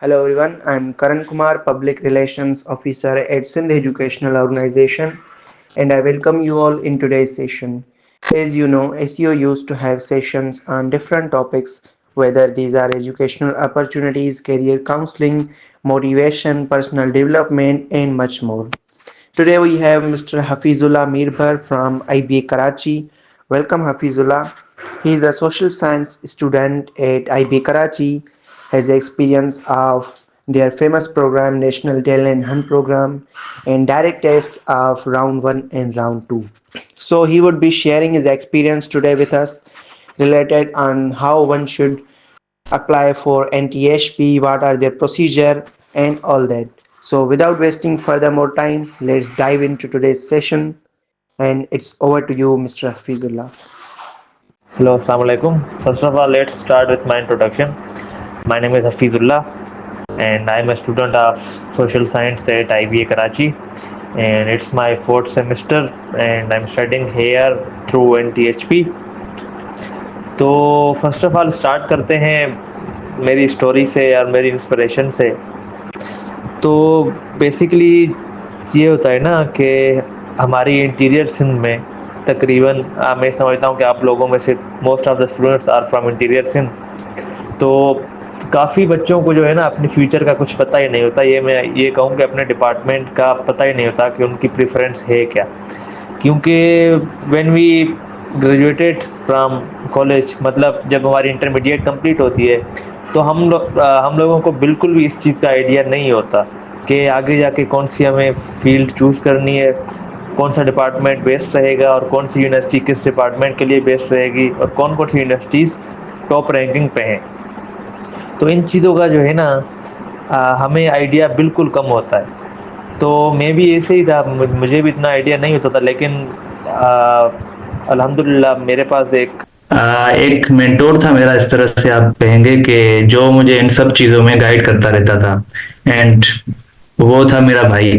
Hello everyone, I'm Karan Kumar, Public Relations Officer at Sindh Educational Organization, and I welcome you all in today's session. As you know, SEO used to have sessions on different topics, whether these are educational opportunities, career counseling, motivation, personal development, and much more. Today we have Mr. Hafizullah Mirbhar from IBA Karachi. Welcome Hafizullah. He is a social science student at IBA Karachi, has experience of their famous program National Talent Hunt program and direct tests of round 1 and round 2. So he would be sharing his experience today with us related on how one should apply for NTHP, what are their procedure and all that. So without wasting further more time, let's dive into today's session and it's over to you, Mr. Hafizullah. Hello, Assalamu alaikum. First of all, let's start with my introduction. My name is Hafizullah, and I'm a student of social science at IBA Karachi, and it's my fourth semester, and I'm studying here through NTHP. तो first of all start करते हैं मेरी story से और मेरी inspiration से। तो basically ये होता है ना कि हमारी इंटीरियर सिंध में तकरीबन मैं समझता हूँ कि आप लोगों में से most of the students are from interior Sindh. तो काफ़ी बच्चों को जो है ना अपने फ्यूचर का कुछ पता ही नहीं होता। ये मैं ये कहूँ कि अपने डिपार्टमेंट का पता ही नहीं होता कि उनकी प्रेफरेंस है क्या, क्योंकि when we graduated from college, मतलब जब हमारी इंटरमीडिएट कंप्लीट होती है तो हम लोगों को बिल्कुल भी इस चीज़ का आइडिया नहीं होता कि आगे जाके कौन सी हमें फील्ड चूज़ करनी है, कौन सा डिपार्टमेंट बेस्ट रहेगा और कौन सी यूनिवर्सिटी किस डिपार्टमेंट के लिए बेस्ट रहेगी और कौन कौन सी यूनिवर्सिटीज़ टॉप रैंकिंग पे हैं। तो इन चीज़ों का जो है ना हमें आइडिया बिल्कुल कम होता है। तो मैं भी ऐसे ही था, मुझे भी इतना आइडिया नहीं होता था, लेकिन अल्हम्दुलिल्लाह मेरे पास एक मेंटोर था मेरा, इस तरह से आप कहेंगे कि जो मुझे इन सब चीज़ों में गाइड करता रहता था। एंड वो था मेरा भाई,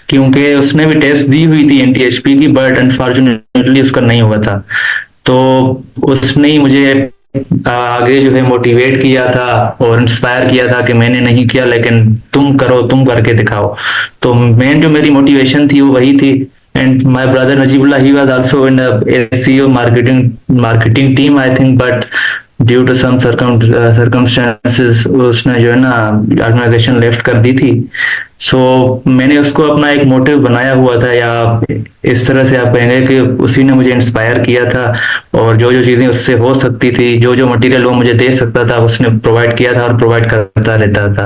क्योंकि उसने भी टेस्ट दी हुई थी एनटीएचपी की, बट अनफॉर्चुनेटली उसका नहीं हुआ था। तो उसने ही मुझे आगे जो है मोटिवेट किया था और इंस्पायर किया था कि मैंने नहीं किया लेकिन तुम करो, तुम करके दिखाओ। तो मेन जो मेरी मोटिवेशन थी वो वही थी। And my brother Najibullah, he was also in the SEO marketing team I think, but due to some circumstances उसने जो है ना ऑर्गेनाइजेशन लेफ्ट कर दी थी। सो मैंने उसको अपना एक मोटिव बनाया हुआ था, या इस तरह से आप कहेंगे कि उसी ने मुझे इंस्पायर किया था और जो जो चीज़ें उससे हो सकती थी, जो जो मटेरियल वो मुझे दे सकता था, उसने प्रोवाइड किया था और प्रोवाइड करता रहता था।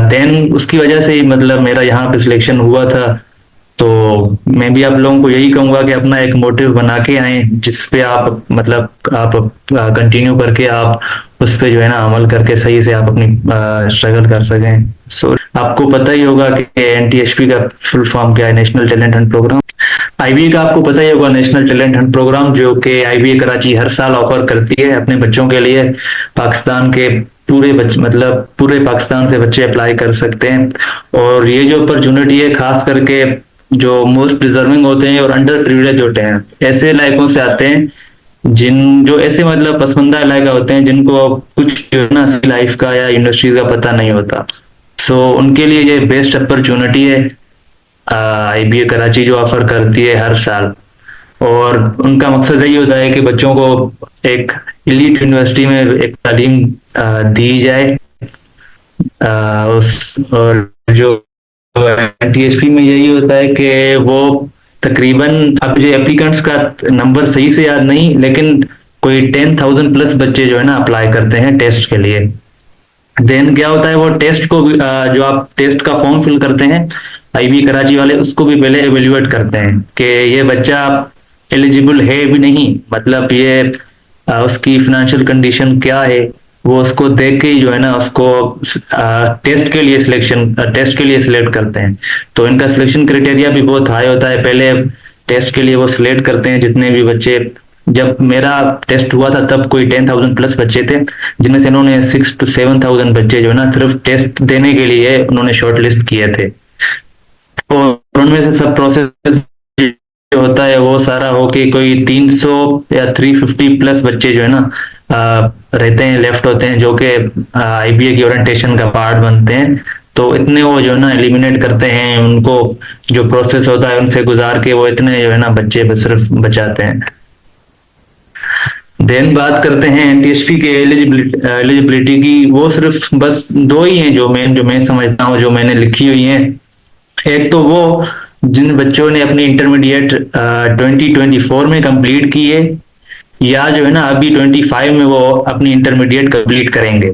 देन उसकी वजह से ही मतलब मेरा यहाँ पे सिलेक्शन हुआ था। तो मैं भी आप लोगों को यही कहूंगा कि अपना एक मोटिव बना के आए, जिस पे आप मतलब आप कंटिन्यू करके आप उस पे जो है ना अमल करके सही से आप अपनी स्ट्रगल कर सकें। सो आपको पता ही होगा कि एनटीएचपी का फुल फॉर्म क्या है, national talent hunt programme. IBA का आपको पता ही होगा, नेशनल टैलेंट हंट प्रोग्राम, जो कि आईबीए कराची हर साल ऑफर करती है अपने बच्चों के लिए। पाकिस्तान के पूरे बच्चे, मतलब पूरे पाकिस्तान से बच्चे अप्लाई कर सकते हैं। और ये जो अपॉर्चुनिटी है खास करके जो मोस्ट डिजर्विंग होते हैं और अंडर प्रिविलेज होते हैं, ऐसे इलाकों से आते हैं जो ऐसे मतलब पसमानदा इलाका होते हैं जिनको कुछ ना लाइफ का या इंडस्ट्री का पता नहीं होता। सो उनके लिए ये बेस्ट अपॉर्चुनिटी है आईबीए कराची जो ऑफर करती है हर साल। और उनका मकसद यही होता है कि बच्चों को एक इलीट यूनिवर्सिटी में एक तालीम दी जाए। और जो टीएसपी में यही होता है कि वो तकरीबन, अब जो एप्लीकेंट्स का नंबर सही से याद नहीं, लेकिन कोई 10,000 प्लस बच्चे जो है ना अप्लाई करते हैं टेस्ट के लिए। देन क्या होता है, वो टेस्ट को जो आप टेस्ट का फॉर्म फिल करते हैं आईबी कराची वाले, उसको भी पहले एवेल्युएट करते हैं कि ये बच्चा एलिजिबल है भी नहीं, मतलब ये उसकी फाइनेंशियल कंडीशन क्या है, वो उसको देख के ही जो है ना उसको टेस्ट के लिए सिलेक्ट करते हैं। तो इनका सिलेक्शन क्राइटेरिया भी बहुत हाई होता है। पहले टेस्ट के लिए वो सिलेक्ट करते हैं जितने भी बच्चे, जब मेरा टेस्ट हुआ था तब कोई 10,000 प्लस बच्चे थे, जिनमें से इन्होंने 6 to 7,000 बच्चे जो है ना सिर्फ टेस्ट देने के लिए उन्होंने शॉर्ट लिस्ट किए थे। और उनमें से सब प्रोसेस जो होता है वो सारा हो के कोई 300 या 350 प्लस बच्चे जो है ना रहते हैं, लेफ्ट होते हैं, जो कि आईबीए की ओरिएंटेशन का पार्ट बनते हैं। तो इतने वो जो है ना एलिमिनेट करते हैं, उनको जो प्रोसेस होता है उनसे गुजार के वो इतने जो है ना बच्चे सिर्फ बचाते हैं। देन बात करते हैं एनटीएसपी के एलिजिबिलिटी की। वो सिर्फ बस दो ही हैं जो मैं समझता हूँ, जो मैंने लिखी हुई हैं। एक तो वो जिन बच्चों ने अपनी इंटरमीडिएट 2024 में कंप्लीट की है, या जो है ना अभी 25 में वो अपनी इंटरमीडिएट कंप्लीट करेंगे।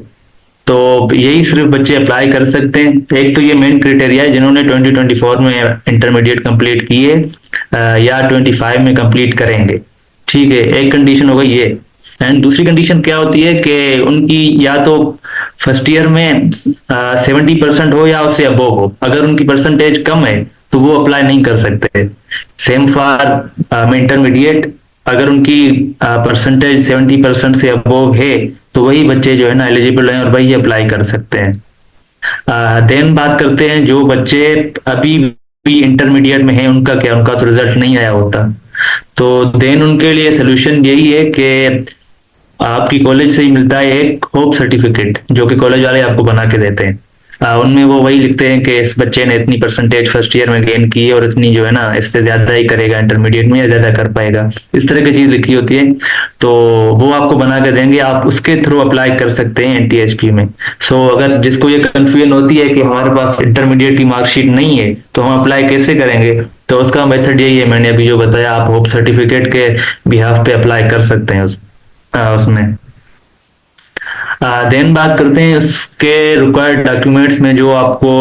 तो यही सिर्फ बच्चे अप्लाई कर सकते हैं। एक तो ये मेन क्राइटेरिया है जिन्होंने 2024 में इंटरमीडिएट कंप्लीट की है या 25 में कंप्लीट करेंगे। ठीक है, एक कंडीशन हो गई ये। एंड दूसरी कंडीशन क्या होती है कि उनकी या तो फर्स्ट ईयर में 70% हो या उससे अबोव हो। अगर उनकी परसेंटेज कम है तो वो अप्लाई नहीं कर सकते। सेम फॉर इंटरमीडिएट, अगर उनकी परसेंटेज 70% से अबोव है तो वही बच्चे जो है ना एलिजिबल हैं और वही अप्लाई कर सकते हैं। देन बात करते हैं जो बच्चे अभी भी इंटरमीडिएट में हैं, उनका क्या, उनका तो रिजल्ट नहीं आया होता। तो देन उनके लिए सोल्यूशन यही है कि आपकी कॉलेज से ही मिलता है एक होप सर्टिफिकेट, जो कि कॉलेज वाले आपको बना के देते हैं। उनमें वो वही लिखते हैं कि इस बच्चे ने इतनी परसेंटेज फर्स्ट ईयर में गेन की है और इतनी जो है ना इससे ज्यादा ही करेगा इंटरमीडिएट में या ज्यादा कर पाएगा, इस तरह की चीज लिखी होती है। तो वो आपको बना के देंगे, आप उसके थ्रू अप्लाई कर सकते हैं एनटीएचपी में। सो अगर जिसको ये कंफ्यूजन होती है कि हमारे पास इंटरमीडिएट की मार्कशीट नहीं है तो हम अप्लाई कैसे करेंगे, तो उसका मेथड यही है, मैंने अभी जो बताया। आप होप सर्टिफिकेट के बिहाफ पे अप्लाई कर सकते हैं उसमें। देन बात करते हैं उसके रिक्वायर्ड डॉक्यूमेंट्स में जो आपको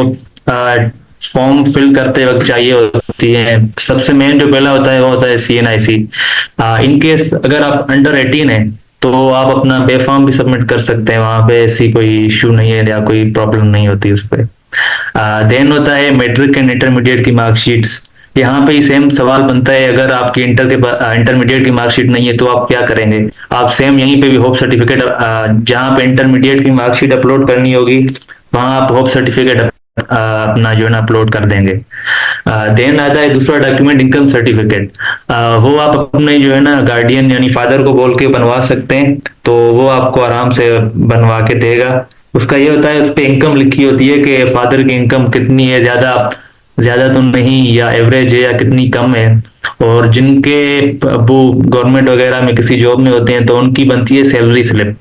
फॉर्म फिल करते वक्त चाहिए होती है। सबसे मेन जो पहला होता है वो होता है सीएनआईसी। इन केस अगर आप अंडर 18 है तो आप अपना पे फॉर्म भी सबमिट कर सकते हैं, वहां पे ऐसी कोई इश्यू नहीं है या कोई प्रॉब्लम नहीं होती उस पर। देन होता है मैट्रिक एंड इंटरमीडिएट की मार्कशीट्स। यहाँ पे ही सेम सवाल बनता है, अगर आपकी इंटरमीडिएट की मार्कशीट नहीं है तो आप क्या करेंगे। आप सेम यहीं पे भी होप सर्टिफिकेट, जहाँ पे इंटरमीडिएट की मार्कशीट अपलोड करनी होगी वहां आप होप सर्टिफिकेट अपना जो है ना अपलोड कर देंगे। देन आता है दूसरा डॉक्यूमेंट, इनकम सर्टिफिकेट। वो आप अपने जो है ना गार्डियन यानी फादर को बोल के बनवा सकते हैं, तो वो आपको आराम से बनवा के देगा। उसका ये होता है, उस पर इनकम लिखी होती है कि फादर की इनकम कितनी है, ज्यादा तो नहीं या एवरेज है या कितनी कम है। और जिनके अबू गवर्नमेंट वगैरह में किसी जॉब में होते हैं तो उनकी बनती है सैलरी स्लिप,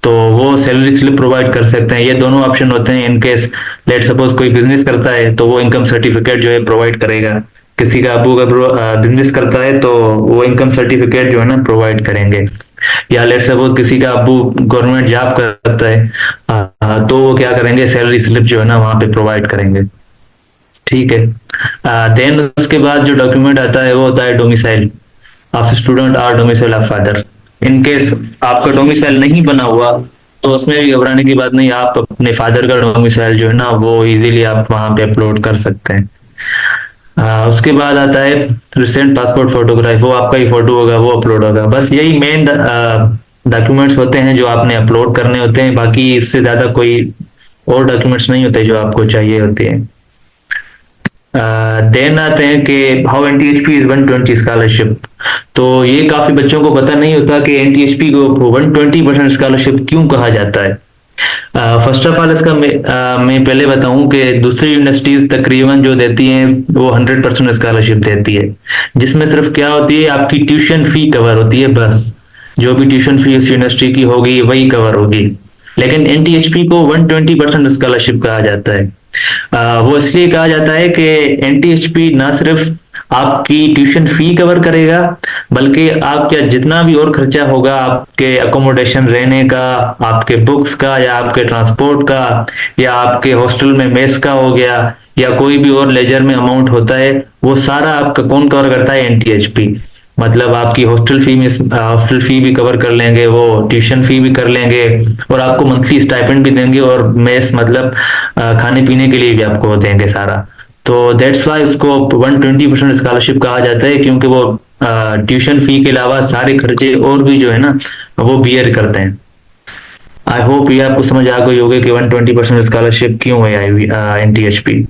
तो वो सैलरी स्लिप प्रोवाइड कर सकते हैं। ये दोनों ऑप्शन होते हैं। इन केस लेट सपोज कोई बिजनेस करता है तो वो इनकम सर्टिफिकेट जो है प्रोवाइड करेगा। किसी का अबू का बिजनेस करता है तो वो इनकम सर्टिफिकेट जो है ना प्रोवाइड करेंगे। या लेट सपोज किसी का अबू गवर्नमेंट जॉब करता है तो वो क्या करेंगे, सैलरी स्लिप जो है ना वहां पे प्रोवाइड करेंगे। ठीक है। देन उसके बाद जो डॉक्यूमेंट आता है वो होता है डोमिसाइल ऑफ स्टूडेंट और domicile of father. In case आपका डोमिसाइल नहीं बना हुआ तो उसमें भी घबराने की बात नहीं, आप अपने फादर का डोमिसाइल जो है ना वो इजीली आप वहां पे अपलोड कर सकते हैं। उसके बाद आता है रिसेंट पासपोर्ट फोटोग्राफ, वो आपका ही फोटो होगा, वो अपलोड होगा। बस यही मेन डॉक्यूमेंट्स होते हैं जो आपने अपलोड करने होते हैं। बाकी इससे ज्यादा कोई और डॉक्यूमेंट्स नहीं होते जो आपको चाहिए होते हैं। देन आते हैं कि हाउ एनटीएचपी इज 120 स्कॉलरशिप। तो ये काफी बच्चों को पता नहीं होता कि एनटीएचपी को 120% स्कॉलरशिप क्यों कहा जाता है। फर्स्ट ऑफ ऑल इसका मैं पहले बताऊं कि दूसरी यूनिवर्सिटीज तकरीबन जो देती हैं वो 100% स्कॉलरशिप देती है, जिसमें सिर्फ क्या होती है, आपकी ट्यूशन फी कवर होती है। बस जो भी ट्यूशन फी उस यूनिवर्सिटी की होगी वही कवर होगी। लेकिन एनटीएचपी को 120% स्कॉलरशिप कहा जाता है। वो इसलिए कहा जाता है कि एनटीएचपी ना सिर्फ आपकी ट्यूशन फी कवर करेगा, बल्कि आपका जितना भी और खर्चा होगा, आपके अकोमोडेशन रहने का, आपके बुक्स का या आपके ट्रांसपोर्ट का या आपके हॉस्टल में मेस का हो गया या कोई भी और लेजर में अमाउंट होता है, वो सारा आपका कौन कवर करता है, एनटीएचपी। मतलब आपकी हॉस्टल फी भी कवर कर लेंगे, वो ट्यूशन फी भी कर लेंगे और आपको मंथली स्टाइपेंड भी देंगे और मेस मतलब खाने पीने के लिए भी आपको देंगे सारा। तो दैट्स वाई उसको 120% स्कॉलरशिप कहा जाता है, क्योंकि वो ट्यूशन फी के अलावा सारे खर्चे और भी जो है ना वो बियर करते हैं। आई होप ये आपको समझ आ गई होगी कि 120% स्कॉलरशिप क्यों है एनटीएचपी।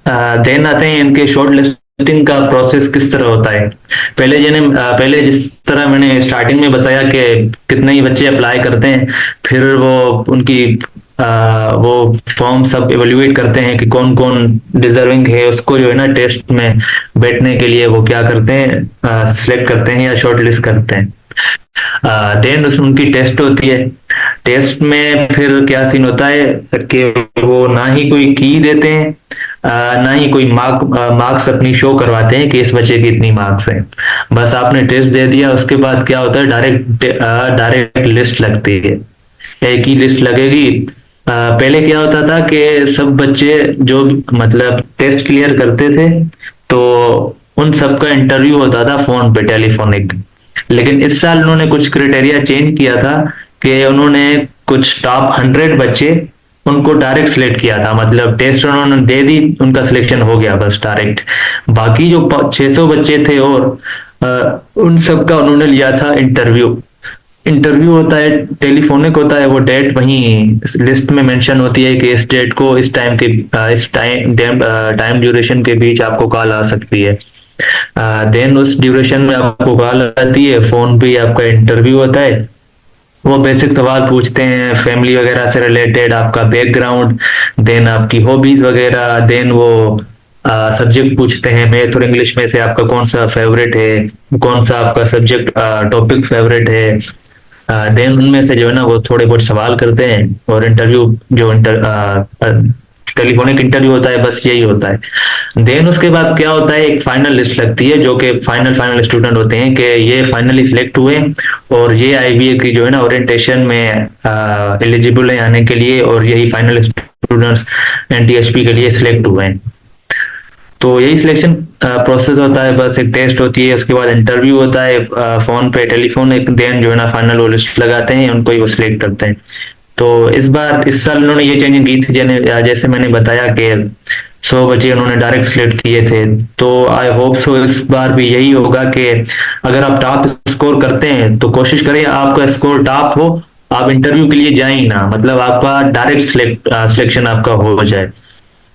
देन आते हैं इनके शॉर्ट लिस्ट टेस्टिंग का प्रोसेस किस तरह होता है। पहले जिस तरह मैंने स्टार्टिंग में बताया कि कितने ही बच्चे अप्लाई करते हैं, फिर वो उनकी वो फॉर्म सब इवेल्युएट करते हैं कि कौन कौन डिजर्विंग है, उसको जो है ना टेस्ट में बैठने के लिए वो क्या करते हैं, सिलेक्ट करते हैं या शॉर्ट लिस्ट करते हैं। देन उसमें उनकी टेस्ट होती है। टेस्ट में फिर क्या सीन होता है कि वो ना ही कोई की देते हैं, ना ही कोई मार्क्स अपनी शो करवाते हैं कि इस बच्चे की इतनी मार्क्स हैं। बस आपने टेस्ट दे दिया, उसके बाद क्या होता है, डायरेक्ट लिस्ट लगती है, एक ही लिस्ट लगेगी। पहले क्या होता था कि सब बच्चे जो मतलब टेस्ट क्लियर करते थे तो उन सबका इंटरव्यू होता था फोन पे, टेलीफोनिक। लेकिन इस साल उन्होंने कुछ क्राइटेरिया चेंज किया था कि उन्होंने कुछ टॉप 100 बच्चे उनको डायरेक्ट सिलेक्ट किया था, मतलब टेस्ट उन्होंने दे दी, उनका सिलेक्शन हो गया बस डायरेक्ट। बाकी जो 600 बच्चे थे और उन सबका उन्होंने लिया था इंटरव्यू। इंटरव्यू होता है, टेलीफोनिक होता है, वो डेट वहीं लिस्ट में मेंशन होती है कि इस डेट को इस टाइम के इस टाइम ड्यूरेशन के बीच आपको कॉल आ सकती है। देन उस ड्यूरेशन में आपको कॉल आती है, फोन पे आपका इंटरव्यू होता है। वो बेसिक सवाल पूछते हैं फैमिली वगैरह से रिलेटेड, आपका बैकग्राउंड, देन आपकी हॉबीज वगैरह, देन वो सब्जेक्ट पूछते हैं मैथ और इंग्लिश में से आपका कौन सा फेवरेट है, कौन सा आपका सब्जेक्ट टॉपिक फेवरेट है। देन उनमें से जो है ना वो थोड़े बहुत सवाल करते हैं और इंटरव्यू जो टेलीफोनिक इंटरव्यू होता है बस यही होता है। देन उसके बाद क्या होता है, एक फाइनल लिस्ट लगती है जो कि फाइनल स्टूडेंट होते हैं कि ये फाइनली सिलेक्ट हुए और ये आईबीए की जो है ना ओरिएंटेशन में एलिजिबल है आने के लिए, और यही फाइनल स्टूडेंट्स एनटीएचपी के लिए सिलेक्ट हुए हैं। तो यही सिलेक्शन प्रोसेस होता है, बस एक टेस्ट होती है, उसके बाद इंटरव्यू होता है फोन पे टेलीफोन, एक देन जो है ना फाइनल वो लिस्ट लगाते हैं, उनको ही वो सिलेक्ट करते हैं। तो इस साल उन्होंने ये चेंजिंग की थी, जैसे मैंने बताया कि 100 बच्चे उन्होंने डायरेक्ट सिलेक्ट किए थे। तो आई होप सो इस बार भी यही होगा कि अगर आप टॉप स्कोर करते हैं तो कोशिश करें आपका स्कोर टॉप हो, आप इंटरव्यू के लिए जाए ही ना, मतलब आपका डायरेक्ट सिलेक्शन आपका हो जाए।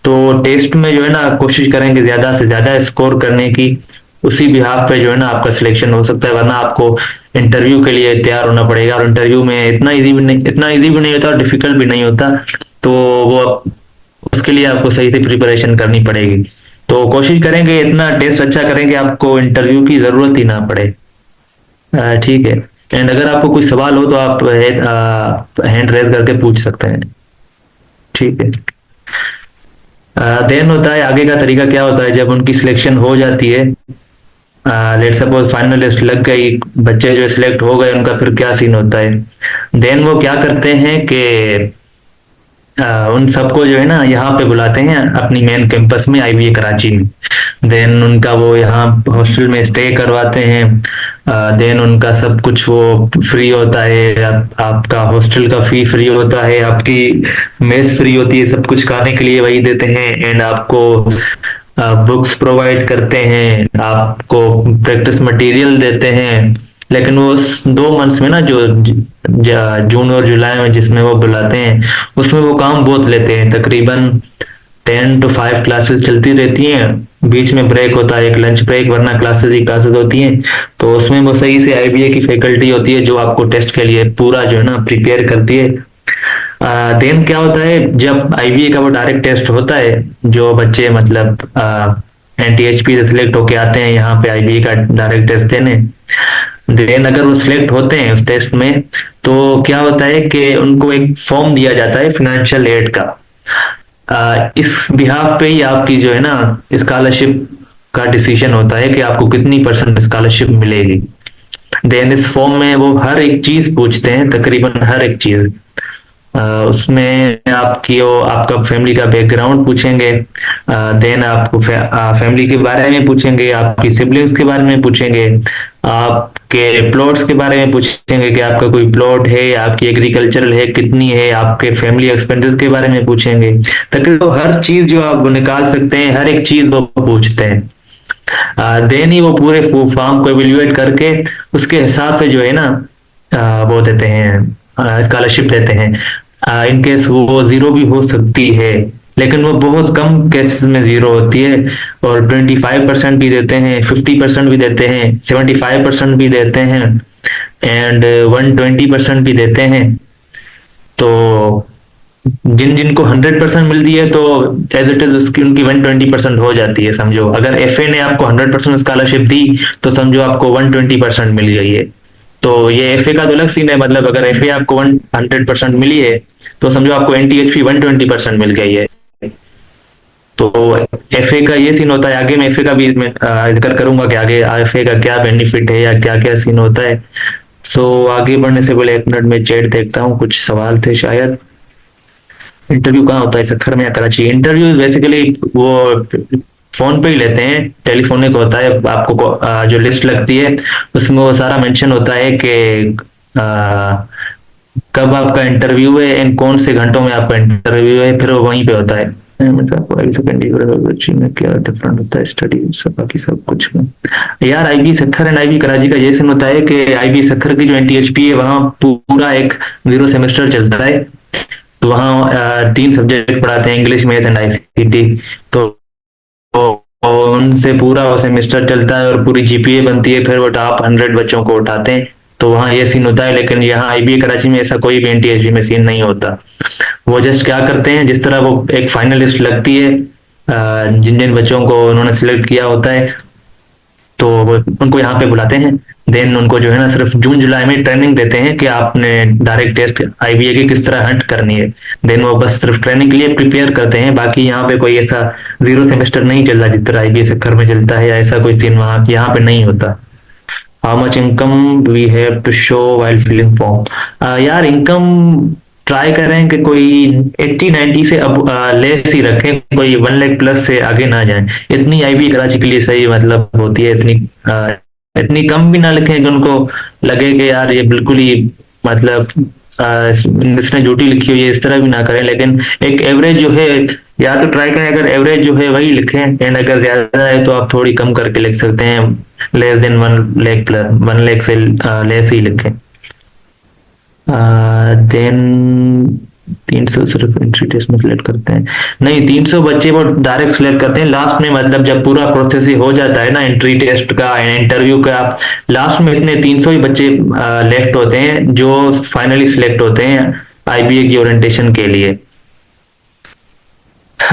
तो टेस्ट में जो है ना कोशिश करेंगे ज्यादा से ज्यादा स्कोर करने की, उसी बिहाफ पे जो है ना आपका सिलेक्शन हो सकता है, वरना आपको इंटरव्यू के लिए तैयार होना पड़ेगा। और इंटरव्यू में इतना इजी भी नहीं होता, डिफिकल्ट भी नहीं होता, तो वो उसके लिए आपको सही से प्रिपरेशन करनी पड़ेगी। तो कोशिश करेंगे इतना टेस्ट अच्छा करेंगे आपको इंटरव्यू की जरूरत ही ना पड़े। ठीक है, एंड अगर आपको कोई सवाल हो तो आप हैंड रेज करके पूछ सकते हैं। ठीक है, देन होता है आगे का तरीका क्या होता है, जब उनकी सिलेक्शन हो जाती है, लेट सपोज फाइनल लिस्ट लग गई, बच्चे जो सिलेक्ट हो गए, उनका फिर क्या सीन होता है। देन वो क्या करते हैं कि उन सबको जो है ना यहाँ पे बुलाते हैं अपनी मेन कैंपस में, आईबीए कराची में। देन उनका वो यहाँ हॉस्टल में स्टे करवाते हैं। देन उनका सब कुछ वो फ्री होता है, आपका हॉस्टल का फी फ्री होता है, आपकी मेस फ्री होती है, सब कुछ खाने के लिए वही देते हैं, एंड आपको बुक्स प्रोवाइड करते हैं, आपको प्रैक्टिस मटेरियल देते हैं। लेकिन वो 2 मंथ्स में ना जो जून और जुलाई में जिसमें वो बुलाते हैं, उसमें वो काम बहुत लेते हैं। तकरीबन 10 to 5 क्लासेस चलती रहती हैं, बीच में ब्रेक होता है, एक लंच ब्रेक, वरना क्लासेस ही क्लासेस होती हैं। तो उसमें वो सही से आईबीए की फैकल्टी होती है जो आपको टेस्ट के लिए पूरा जो है ना प्रिपेयर करती है। देन क्या होता है, जब आईबीए का वो डायरेक्ट टेस्ट होता है, जो बच्चे मतलब एनटीएचपी से सिलेक्ट होके आते हैं यहाँ पे आईबीए का डायरेक्ट टेस्ट देने, देन अगर वो सिलेक्ट होते हैं उस टेस्ट में, तो क्या होता है कि उनको एक फॉर्म दिया जाता है फाइनेंशियल एड का। इस बिहाफ पे ही आपकी जो है ना स्कॉलरशिप का डिसीजन होता है कि आपको कितनी % स्कॉलरशिप मिलेगी। देन इस फॉर्म में वो हर एक चीज पूछते हैं, तकरीबन हर एक चीज। उसमें आपका फैमिली का बैकग्राउंड पूछेंगे, देन आपको फैमिली के बारे में पूछेंगे, आपकी सिबलिंग्स के बारे में पूछेंगे, आपके प्लॉट्स के बारे में पूछेंगे कि आपका कोई प्लॉट है, आपकी एग्रीकल्चरल है कितनी है, आपके फैमिली एक्सपेंसेस के बारे में पूछेंगे। तकरीबन हर चीज जो आप निकाल सकते हैं, हर एक चीज वो पूछते हैं। देन ही वो पूरे फॉर्म को एवेल्युएट करके उसके हिसाब से जो है ना वो देते हैं, स्कॉलरशिप देते हैं। इनकेस वो 0 भी हो सकती है, लेकिन वो बहुत कम केसेस में जीरो होती है। और 25% भी देते हैं, 50% भी देते हैं, 75% भी देते हैं, एंड 120% भी देते हैं। तो जिन जिनको 100% मिलती है तो एज इट इज उसकी उनकी 120% हो जाती है। समझो अगर एफए ने आपको 100% स्कॉलरशिप दी तो समझो आपको 120% मिल गई है। तो ये एफए का तो अलग सीन है, मतलब अगर एफए आपको 100% मिली है तो समझो आपको एनटीएचपी 120% मिल गई है। तो एफए का ये सीन होता है। आगे मैं एफए का भी जिक्र करूंगा कि आगे एफए का क्या बेनिफिट है या क्या क्या सीन होता है। सो आगे बढ़ने से पहले 1 मिनट में चैट देखता हूँ, कुछ सवाल थे शायद। इंटरव्यू कहाँ होता है, सखर में या कराची? इंटरव्यू बेसिकली वो फोन पे ही लेते हैं, टेलीफोनिक होता है। आपको जो लिस्ट लगती है उसमें वो सारा मेंशन होता है कि कब आपका इंटरव्यू है एंड कौन से घंटों में आपका इंटरव्यू है, फिर वो वहीं पे होता है। में क्या डिफरेंट होता है स्टडी सब बाकी सब कुछ में। यार IB Sukkur and IB Karachi का ये सीन होता है कि आईबी सखर की जो एनटीएचपी है वहाँ पूरा एक 0 सेमेस्टर चलता है। तो वहाँ 3 सब्जेक्ट पढ़ाते हैं, इंग्लिश, मैथ एंड आईसीटी। तो उनसे पूरा वो सेमेस्टर चलता है और पूरी जीपीए बनती है, फिर वो टॉप 100 बच्चों को उठाते हैं। तो वहाँ ये सीन होता है। लेकिन यहाँ आईबीए कराची में ऐसा कोई भी एनटीएचबी में सीन नहीं होता। वो जस्ट क्या करते हैं, जिस तरह वो एक फाइनल लिस्ट लगती है, जिन जिन बच्चों को उन्होंने सिलेक्ट किया होता है तो उनको यहाँ पे बुलाते हैं। देन उनको जो है ना सिर्फ जून जुलाई में ट्रेनिंग देते हैं कि आपने डायरेक्ट टेस्ट आईबीए की किस तरह हंट करनी है। देन वो बस सिर्फ ट्रेनिंग के लिए प्रिपेयर करते हैं। बाकी यहाँ पे कोई ऐसा 0 सेमेस्टर नहीं चल रहा जिस तरह आईबीए सेक्टर में चलता है, या ऐसा कोई सीन वहाँ यहाँ पे नहीं होता। How much income we have to show while filling form? यार इनकम ट्राई करें कि कोई 80-90 से अब लेस ही रखें, कोई 1 लाख प्लस से आगे ना जाएं। इतनी आईबी कराची के लिए सही मतलब होती है। इतनी कम भी ना लिखें कि उनको लगे कि यार ये बिल्कुल ही मतलब इसने झूठी लिखी हुई है, इस तरह भी ना करें। लेकिन एक एवरेज जो है या तो ट्राई करें, अगर एवरेज जो है वही लिखें, एंड अगर ज्यादा है तो आप थोड़ी कम करके लिख सकते हैं। Less than 1 lakh plus, 1 lakh से लेस ही लिखें। देन 300 सिर्फ एंट्री टेस्ट में सिलेक्ट करते हैं? नहीं, 300 बच्चे वो डायरेक्ट सिलेक्ट करते हैं लास्ट में। मतलब जब पूरा प्रोसेस ही हो जाता है ना एंट्री टेस्ट का, इंटरव्यू का, लास्ट में इतने 300 ही बच्चे लेफ्ट होते हैं जो फाइनली सिलेक्ट होते हैं आईबीए की ओरिएंटेशन के लिए।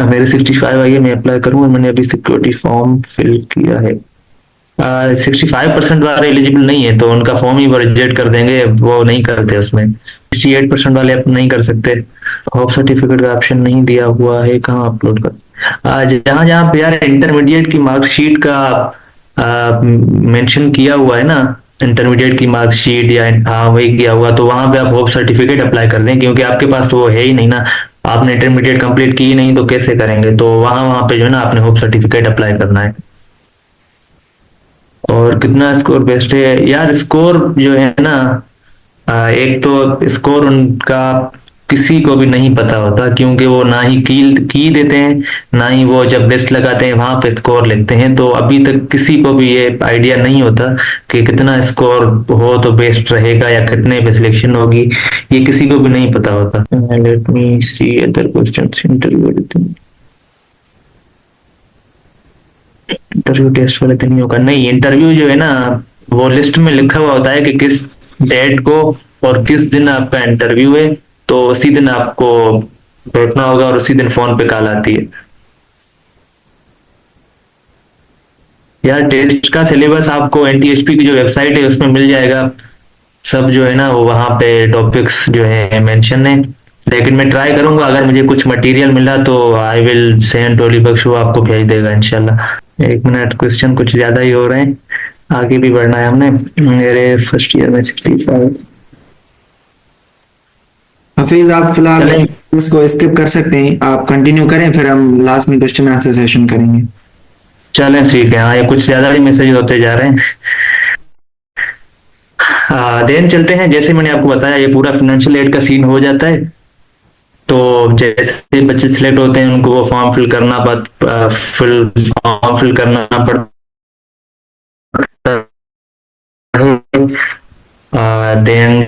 मेरे 65 आई है, मैं अप्लाई करूंगा। मैंने अभी सिक्योरिटी फॉर्म फिल किया है। 65% वाले एलिजिबल नहीं है तो उनका फॉर्म ही वो रिजेक्ट कर देंगे, वो नहीं करते उसमें। 68% वाले आप नहीं कर सकते। होप सर्टिफिकेट का ऑप्शन नहीं दिया हुआ है, कहाँ अपलोड कर? जहाँ जहाँ पे यार इंटरमीडिएट की मार्कशीट का मेंशन किया हुआ है ना, इंटरमीडिएट की मार्कशीट या हाँ वही किया हुआ, तो वहां पे आप होप सर्टिफिकेट अप्लाई कर दें, क्योंकि आपके पास तो वो है ही नहीं ना। आपने इंटरमीडिएट कंप्लीट की ही नहीं तो कैसे करेंगे? तो वहां वहां पे जो है ना आपने होप सर्टिफिकेट अप्लाई करना है। और कितना स्कोर बेस्ट है? यार स्कोर जो है ना, एक तो स्कोर उनका किसी को भी नहीं पता होता, क्योंकि वो ना ही की देते हैं, ना ही वो जब बेस्ट लगाते हैं वहां पे स्कोर लिखते हैं। तो अभी तक किसी को भी ये आइडिया नहीं होता कि कितना स्कोर हो तो बेस्ट रहेगा या कितने पे सिलेक्शन होगी, ये किसी को भी नहीं पता होता। लेट मी सी अदर क्वेश्चंस। इंटरव्यू टेस्ट वाले दिन नहीं होगा? नहीं, इंटरव्यू जो है ना वो लिस्ट में लिखा हुआ होता है कि किस डेट को और किस दिन आपका इंटरव्यू है। तो उसी दिन आपको बैठना होगा और उसी दिन फोन पे कॉल आती है। यार टेस्ट का सिलेबस आपको एनटीएचपी की जो वेबसाइट है उसमें मिल जाएगा। सब जो है ना वो वहां पे टॉपिक्स जो है मेंशन है। लेकिन मैं ट्राई करूंगा, अगर मुझे कुछ मटेरियल मिला तो आई विल सेंड टोली बख्श, वो आपको भेज देगा इंशाल्लाह। 1 मिनट, क्वेश्चन कुछ ज्यादा ही हो रहे हैं, आगे भी बढ़ना है हमने। मेरे फर्स्ट ईयर में 65। हफीज आप फिलहाल चलें। इसको स्किप कर सकते हैं, आप कंटिन्यू करें, फिर हम लास्ट में क्वेश्चन आंसर सेशन करेंगे। चलें ठीक है। हाँ ये कुछ ज्यादा ही मैसेज होते जा रहे हैं। देन चलते हैं। जैसे मैंने आपको बताया ये पूरा फाइनेंशियल एड का सीन हो जाता है। तो जैसे बच्चे सिलेक्ट होते हैं उनको वो फॉर्म फिल करना पड़ता है। देन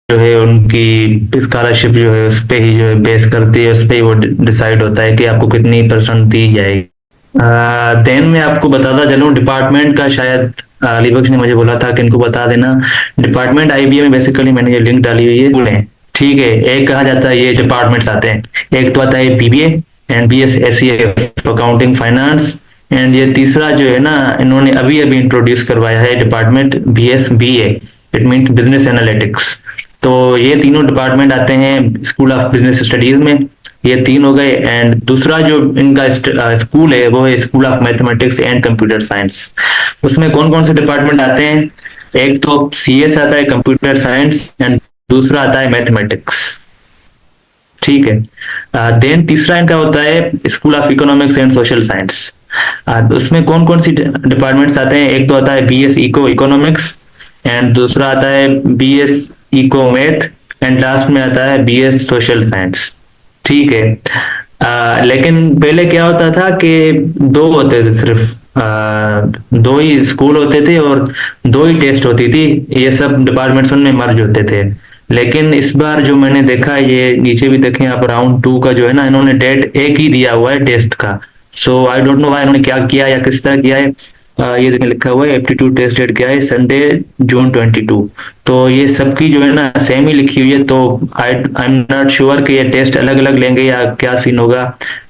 जो है उनकी स्कॉलरशिप जो है उस पे ही जो है बेस करती है, उस पे ही वो डिसाइड होता है कि आपको कितनी परसेंट दी जाएगी। देन मैं आपको बताता चलूँ डिपार्टमेंट का, शायद अलीबख्श ने मुझे बोला था कि इनको बता देना। डिपार्टमेंट आईबीए में बेसिकली मैंने ये लिंक डाली हुई है, ठीक है। एक कहा जाता है ये डिपार्टमेंट्स आते हैं, एक तो आता है BBA and BS SCA accounting finance, and ये तीसरा जो है ना इन्होंने अभी अभी इंट्रोड्यूस करवाया है department BSBA, it means business analytics. तो ये तीनों डिपार्टमेंट आते हैं स्कूल ऑफ बिजनेस स्टडीज में, ये तीन हो गए। एंड दूसरा जो इनका स्कूल है वो है school of mathematics and computer science. उसमें कौन कौन से डिपार्टमेंट आते हैं? एक तो सीएस आता है कंप्यूटर साइंस, एंड दूसरा आता है मैथमेटिक्स, ठीक है। देन तीसरा इनका होता है school of economics and social science. उसमें कौन कौन सी डिपार्टमेंट्स आते हैं? एक तो आता है बीएस इको इकोनॉमिक्स, एंड दूसरा आता है BS eco math, and last में आता है बीएस सोशल साइंस, ठीक है। लेकिन पहले क्या होता था कि दो होते थे सिर्फ, दो ही स्कूल होते थे और दो ही टेस्ट होती थी, ये सब डिपार्टमेंट्स उनमें मर्ज होते थे। लेकिन इस बार जो मैंने देखा, ये नीचे भी देखें आप, राउंड 2 का जो है ना इन्होंने डेट एक ही दिया हुआ है टेस्ट का। सो आई डोंट नो वाई इन्होंने क्या किया या किस तरह किया है। ये देखें लिखा हुआ है एप्टीट्यूड टेस्ट डेट क्या है, संडे जून 22। तो ये सबकी जो है ना सेम ही लिखी हुई है, तो आई एम नॉट श्योर कि ये टेस्ट अलग अलग लेंगे या क्या सीन होगा,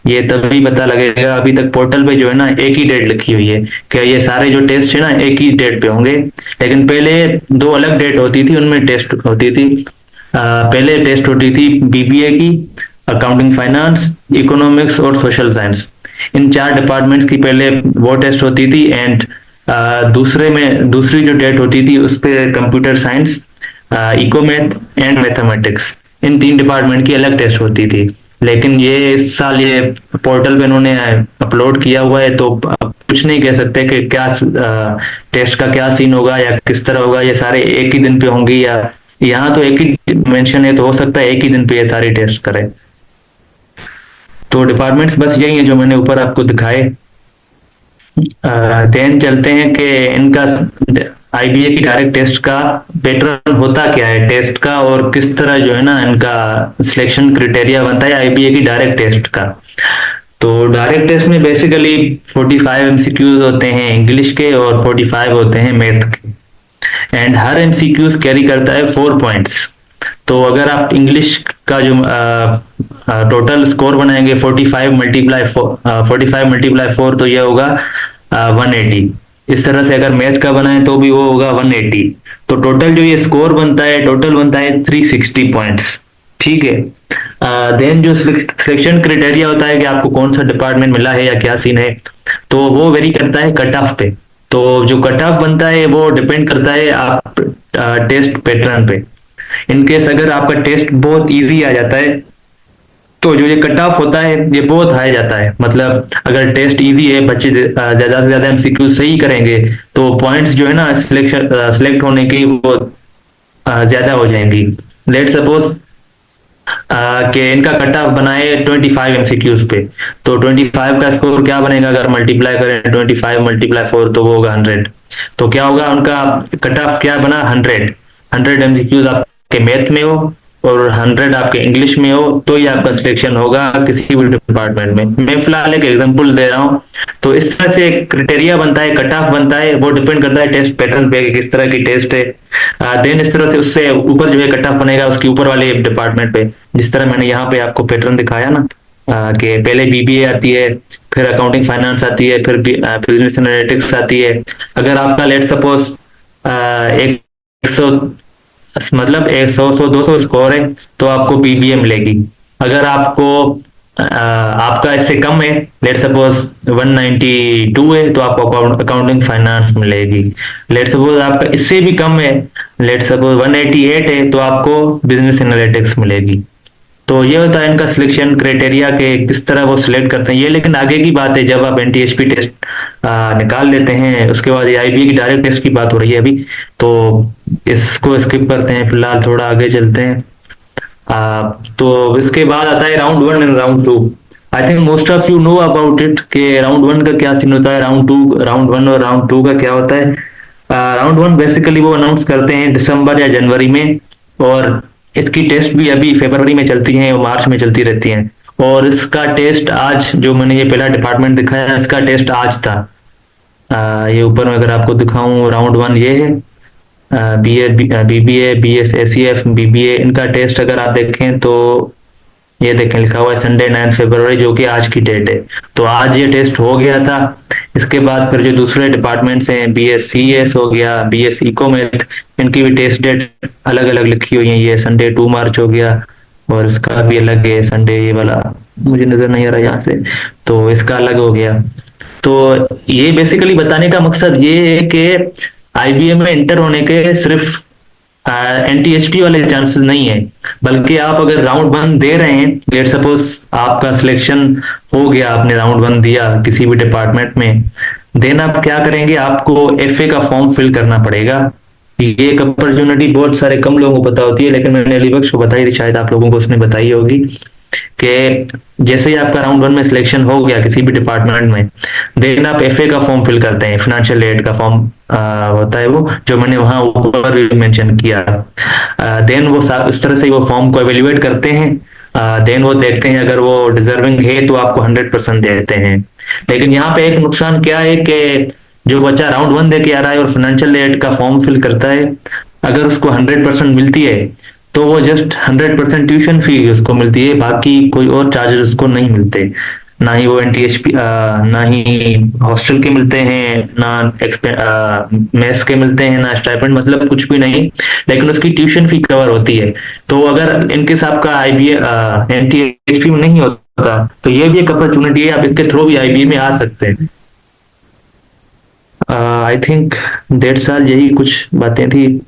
ये तभी पता लगेगा। अभी तक पोर्टल पे जो है ना एक ही डेट लिखी हुई है कि ये सारे जो टेस्ट है ना एक ही डेट पे होंगे, लेकिन पहले दो अलग डेट होती थी, उनमें टेस्ट होती थी। पहले टेस्ट होती थी बीबीए की, अकाउंटिंग फाइनेंस, इकोनॉमिक्स और सोशल साइंस, इन चार डिपार्टमेंट्स की पहले वो टेस्ट होती थी। एंड दूसरी जो डेट होती थी उस पे computer science, eco math and mathematics, इन तीन डिपार्टमेंट की अलग टेस्ट होती थी। लेकिन ये इस साल ये पोर्टल पे इन्होंने अपलोड किया हुआ है, तो कुछ नहीं कह सकते कि क्या टेस्ट का क्या सीन होगा या किस तरह होगा, ये सारे एक ही दिन पे होंगे या यहाँ तो एक ही मेंशन है, तो हो सकता है एक ही दिन पे ये सारी टेस्ट करें। तो डिपार्टमेंट्स बस यही है जो मैंने ऊपर आपको दिखाए। देन चलते हैं कि इनका आईबीए की डायरेक्ट टेस्ट का पैटर्न होता क्या है टेस्ट का, और किस तरह जो है ना इनका सिलेक्शन क्राइटेरिया बनता है आईबीए की डायरेक्ट टेस्ट का। तो डायरेक्ट टेस्ट में बेसिकली 45 एमसीक्यूज होते हैं इंग्लिश के और 45 होते हैं मैथ के, एंड हर एमसीक्यूज कैरी करता है 4 पॉइंट्स। तो अगर आप इंग्लिश का जो टोटल स्कोर बनाएंगे 45 मल्टीप्लाई 4 तो ये होगा 180। इस तरह से अगर मैथ का बनाए तो भी वो होगा 180। तो टोटल जो ये स्कोर बनता है, टोटल बनता है 360 पॉइंट्स, ठीक है। देन जो सिलेक्शन क्राइटेरिया होता है कि आपको कौन सा डिपार्टमेंट मिला है या क्या सीन है, तो वो वेरी करता है कट ऑफ पे। तो जो कट ऑफ बनता है वो डिपेंड करता है आप टेस्ट पैटर्न पे। इनकेस अगर आपका टेस्ट बहुत इजी आ जाता है तो जो ये कट ऑफ होता है ये बहुत हाई जाता है। मतलब अगर टेस्ट इजी है, बच्चे ज्यादा से ज्यादा एमसीक्यू सही करेंगे, तो पॉइंट्स जो है ना सिलेक्ट होने की वो ज्यादा हो जाएंगी। लेट सपोज कि इनका कट ऑफ बनाए 25 एमसीक्यूज पे, तो 25 का स्कोर क्या बनेगा? अगर मल्टीप्लाई करें 25 मल्टीप्लाई 4 तो वो होगा 100। तो क्या होगा उनका कट ऑफ क्या बना? 100 एमसीक्यूज आपके मैथ में हो और 100 आपके इंग्लिश में हो, तो ही आपका सिलेक्शन होगा किसी भी डिपार्टमेंट में। मैं फिलहाल एक एग्जांपल दे रहा हूँ। तो इस तरह से क्राइटेरिया बनता है, कट ऑफ बनता है, वो डिपेंड करता है टेस्ट पैटर्न पे किस तरह की टेस्ट है। देन इस तरह से उससे ऊपर जो है कट ऑफ बनेगा उसके ऊपर वाले डिपार्टमेंट पे, जिस तरह मैंने यहाँ पे आपको पैटर्न दिखाया ना, कि पहले बीबीए आती है, फिर अकाउंटिंग फाइनेंस आती है, फिर बिजनेस एनालिटिक्स आती है। अगर आपका लेट सपोज 100 मतलब 100-200 स्कोर है तो आपको बीबीए मिलेगी। अगर आपको आपका इससे कम है, लेट सपोज 192 है, तो आपको अकाउंटिंग फाइनेंस मिलेगी। लेट सपोज आपका इससे भी कम है, लेट सपोज 188 है, तो आपको बिजनेस एनालिटिक्स मिलेगी। तो ये होता है इनका सिलेक्शन क्राइटेरिया के किस तरह वो सिलेक्ट करते हैं ये। लेकिन आगे की बात है, जब आप एनटीएचपी टेस्ट निकाल लेते हैं उसके बाद आईबीए की डायरेक्ट टेस्ट की बात हो रही है अभी, तो इसको स्किप करते हैं, फिलहाल थोड़ा आगे चलते हैं। तो इसके बाद आता है round 1 and round 2। I think most of you know about it कि राउंड 1 का क्या सीन होता है, राउंड 1 और राउंड 2 का क्या होता है। राउंड 1 बेसिकली वो अनाउंस करते हैं दिसंबर या जनवरी में, और इसकी टेस्ट भी अभी फरवरी में चलती हैं और मार्च में चलती रहती हैं। और इसका टेस्ट आज, जो मैंने ये पहला डिपार्टमेंट दिखाया, इसका टेस्ट आज था। ये ऊपर में अगर आपको दिखाऊं, राउंड 1 ये है, BBA, BS ACF, BBA, इनका टेस्ट अगर आप देखें तो ये देखें लिखा हुआ है संडे 9 फरवरी, जो कि आज की डेट है। तो आज ये टेस्ट हो गया था। इसके बाद फिर जो दूसरे डिपार्टमेंट्स हैं, BS हो गया, BS इकोमेथ, इनकी भी टेस्ट डेट अलग अलग लिखी हुई है। ये संडे 2 मार्च हो गया, और इसका भी अलग है संडे, ये वाला मुझे नजर नहीं आ रहा यहाँ से, तो इसका अलग हो गया। तो ये बेसिकली बताने का मकसद ये है कि IBA में इंटर होने के सिर्फ NTHT वाले चांसेस नहीं है, बल्कि आप अगर राउंड 1 दे रहे हैं, लेट सपोज आपका सिलेक्शन हो गया, आपने राउंड 1 दिया किसी भी डिपार्टमेंट में, देन आप क्या करेंगे, आपको FA का फॉर्म फिल करना पड़ेगा। ये एक अपॉर्चुनिटी बहुत सारे कम लोगों को पता होती है, लेकिन मैंने अली बख्श को बताई थी, शायद आप लोगों को उसने बताई होगी कि जैसे ही आपका राउंड 1 में सिलेक्शन हो गया किसी भी डिपार्टमेंट में, देन आप FA का फॉर्म फिल करते हैं, फाइनेंशियल एड का फॉर्म होता है वो, जो मैंने वहां ऊपर भी मेंशन किया। देन वो इस तरह से वो फॉर्म को एवेल्युएट करते हैं। देन वो देखते हैं, अगर वो डिजर्विंग है तो आपको 100% देते हैं। लेकिन यहाँ पे एक नुकसान क्या है कि जो बच्चा राउंड 1 दे के आ रहा है और फाइनेंशियल एड का फॉर्म फिल करता है, अगर उसको 100% मिलती है तो वो जस्ट 100% ट्यूशन फी उसको मिलती है, बाकी कोई और चार्जेस उसको नहीं मिलते। ना ही वो NTHP, ना ही हॉस्टल के मिलते हैं, ना मेस के मिलते हैं, ना स्टाइपेंड, मतलब कुछ भी नहीं, लेकिन उसकी ट्यूशन फी कवर होती है। तो अगर इनके साथ का IBA NTHP में नहीं होता तो ये भी एक अपॉर्चुनिटी है, आप इसके थ्रू भी IBA में आ सकते हैं। आई थिंक 1.5 साल यही कुछ बातें थी।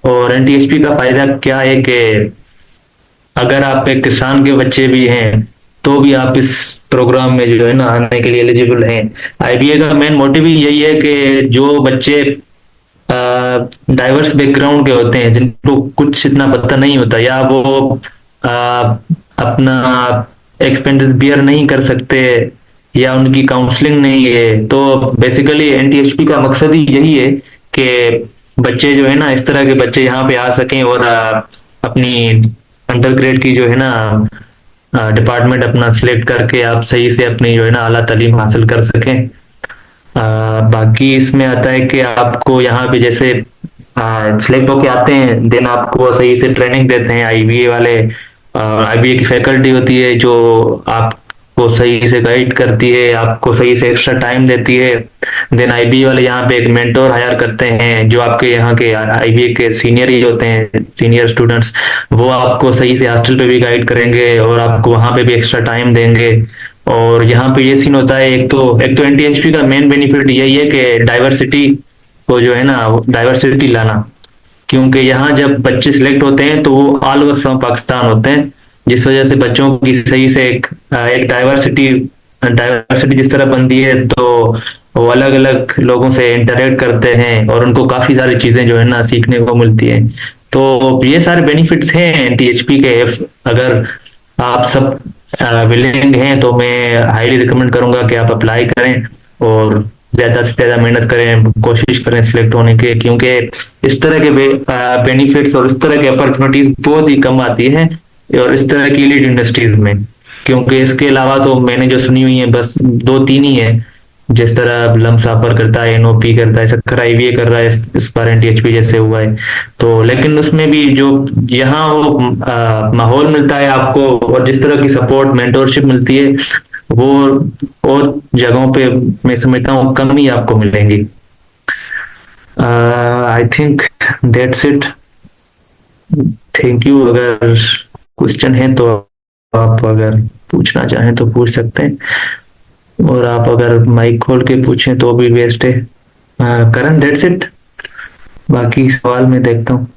और NTHP का फायदा क्या है कि अगर आप एक किसान के बच्चे भी हैं तो भी आप इस प्रोग्राम में जो है ना आने के लिए एलिजिबल हैं। IBA का मेन मोटिव ही यही है कि जो बच्चे डाइवर्स बैकग्राउंड के होते हैं, जिनको कुछ इतना पता नहीं होता, या वो अपना एक्सपेंसेस बियर नहीं कर सकते, या उनकी काउंसलिंग नहीं है, तो बेसिकली NTHP का मकसद ही यही है कि बच्चे जो है ना, इस तरह के बच्चे यहाँ पे आ सकें और अपनी अंडर ग्रेड की जो है ना डिपार्टमेंट अपना सिलेक्ट करके आप सही से अपनी जो है ना आला तालीम हासिल कर सकें। बाकी इसमें आता है कि आपको यहाँ पे जैसे सिलेक्ट होके आते हैं, देन आपको सही से ट्रेनिंग देते हैं IBA वाले। IBA की फैकल्टी होती है जो आपको सही से गाइड करती है, आपको सही से एक्स्ट्रा टाइम देती है। देन IBA वाले यहाँ पे एक मेंटोर हायर करते हैं, जो आपके यहाँ के IBA के सीनियर ही होते हैं, सीनियर स्टूडेंट्स, वो आपको सही से हॉस्टल पे भी गाइड करेंगे और आपको वहाँ पे भी एक्स्ट्रा टाइम देंगे। और यहाँ पे ये सीन होता है, एक तो NTHP का मेन बेनिफिट यही है कि डाइवर्सिटी को जो है ना, डाइवर्सिटी लाना, क्योंकि यहाँ जब बच्चे सिलेक्ट होते हैं तो वो ऑल ओवर फ्रॉम पाकिस्तान होते हैं, जिस वजह से बच्चों की सही से एक डाइवर्सिटी जिस तरह बनती है, तो वो अलग अलग लोगों से इंटरेक्ट करते हैं और उनको काफी सारी चीजें जो है ना सीखने को मिलती हैं। तो ये सारे बेनिफिट्स हैं NTHP के। अगर आप सब विलिंग हैं तो मैं हाईली रिकमेंड करूंगा कि आप अप्लाई करें और ज्यादा से ज्यादा मेहनत करें, कोशिश करें सिलेक्ट होने के, क्योंकि इस तरह के बेनिफिट्स और इस तरह की अपॉर्चुनिटीज बहुत ही कम आती है और इस तरह की एलीट इंडस्ट्रीज में। क्योंकि इसके अलावा तो मैंने जो सुनी हुई है बस 2-3 ही है, जिस तरह लमसापर करता है, NOP करता है, सक्कर IBA कर रहा है, इस बार NTHP जैसे हुआ है। तो लेकिन उसमें भी जो यहाँ वो माहौल मिलता है आपको और जिस तरह की सपोर्ट मेंटोरशिप मिलती है, वो और जगहों पे मैं समझता हूँ कम ही आपको मिलेंगी। I think that's it. Thank you. अगर क्वेश्चन है तो आप अगर पूछना चाहें तो पूछ सकते हैं, और आप अगर माइक खोल के पूछें तो भी बेस्ट है। Karan, that's it. बाकी सवाल मैं देखता हूँ।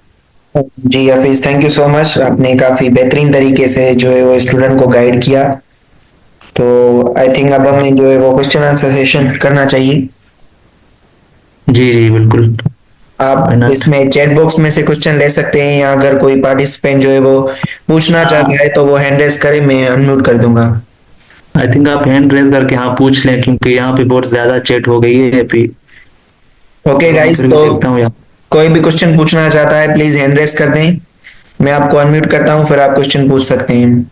जी Hafeez, thank you so much. आपने काफी बेहतरीन तरीके से जो है वो स्टूडेंट को गाइड किया। तो आई थिंक अब हमें जो है वो क्वेश्चन आंसर सेशन करना चाहिए। जी जी बिल्कुल। आप इसमें चैट बॉक्स में से क्वेश्चन ले सकते हैं, या अगर कोई पार्टिसिपेंट जो है वो पूछना चाहता है तो वो हैंड रेज करे, मैं अनम्यूट कर दूंगा। आई थिंक आप हैंड रेज करके हाँ पूछ लें, क्योंकि यहाँ पे बहुत ज्यादा चैट हो गई है अभी। ओके गाइस, तो कोई भी क्वेश्चन पूछना चाहता है प्लीज हैंड रेज कर दें, मैं आपको अनम्यूट करता हूँ, फिर आप क्वेश्चन पूछ सकते हैं।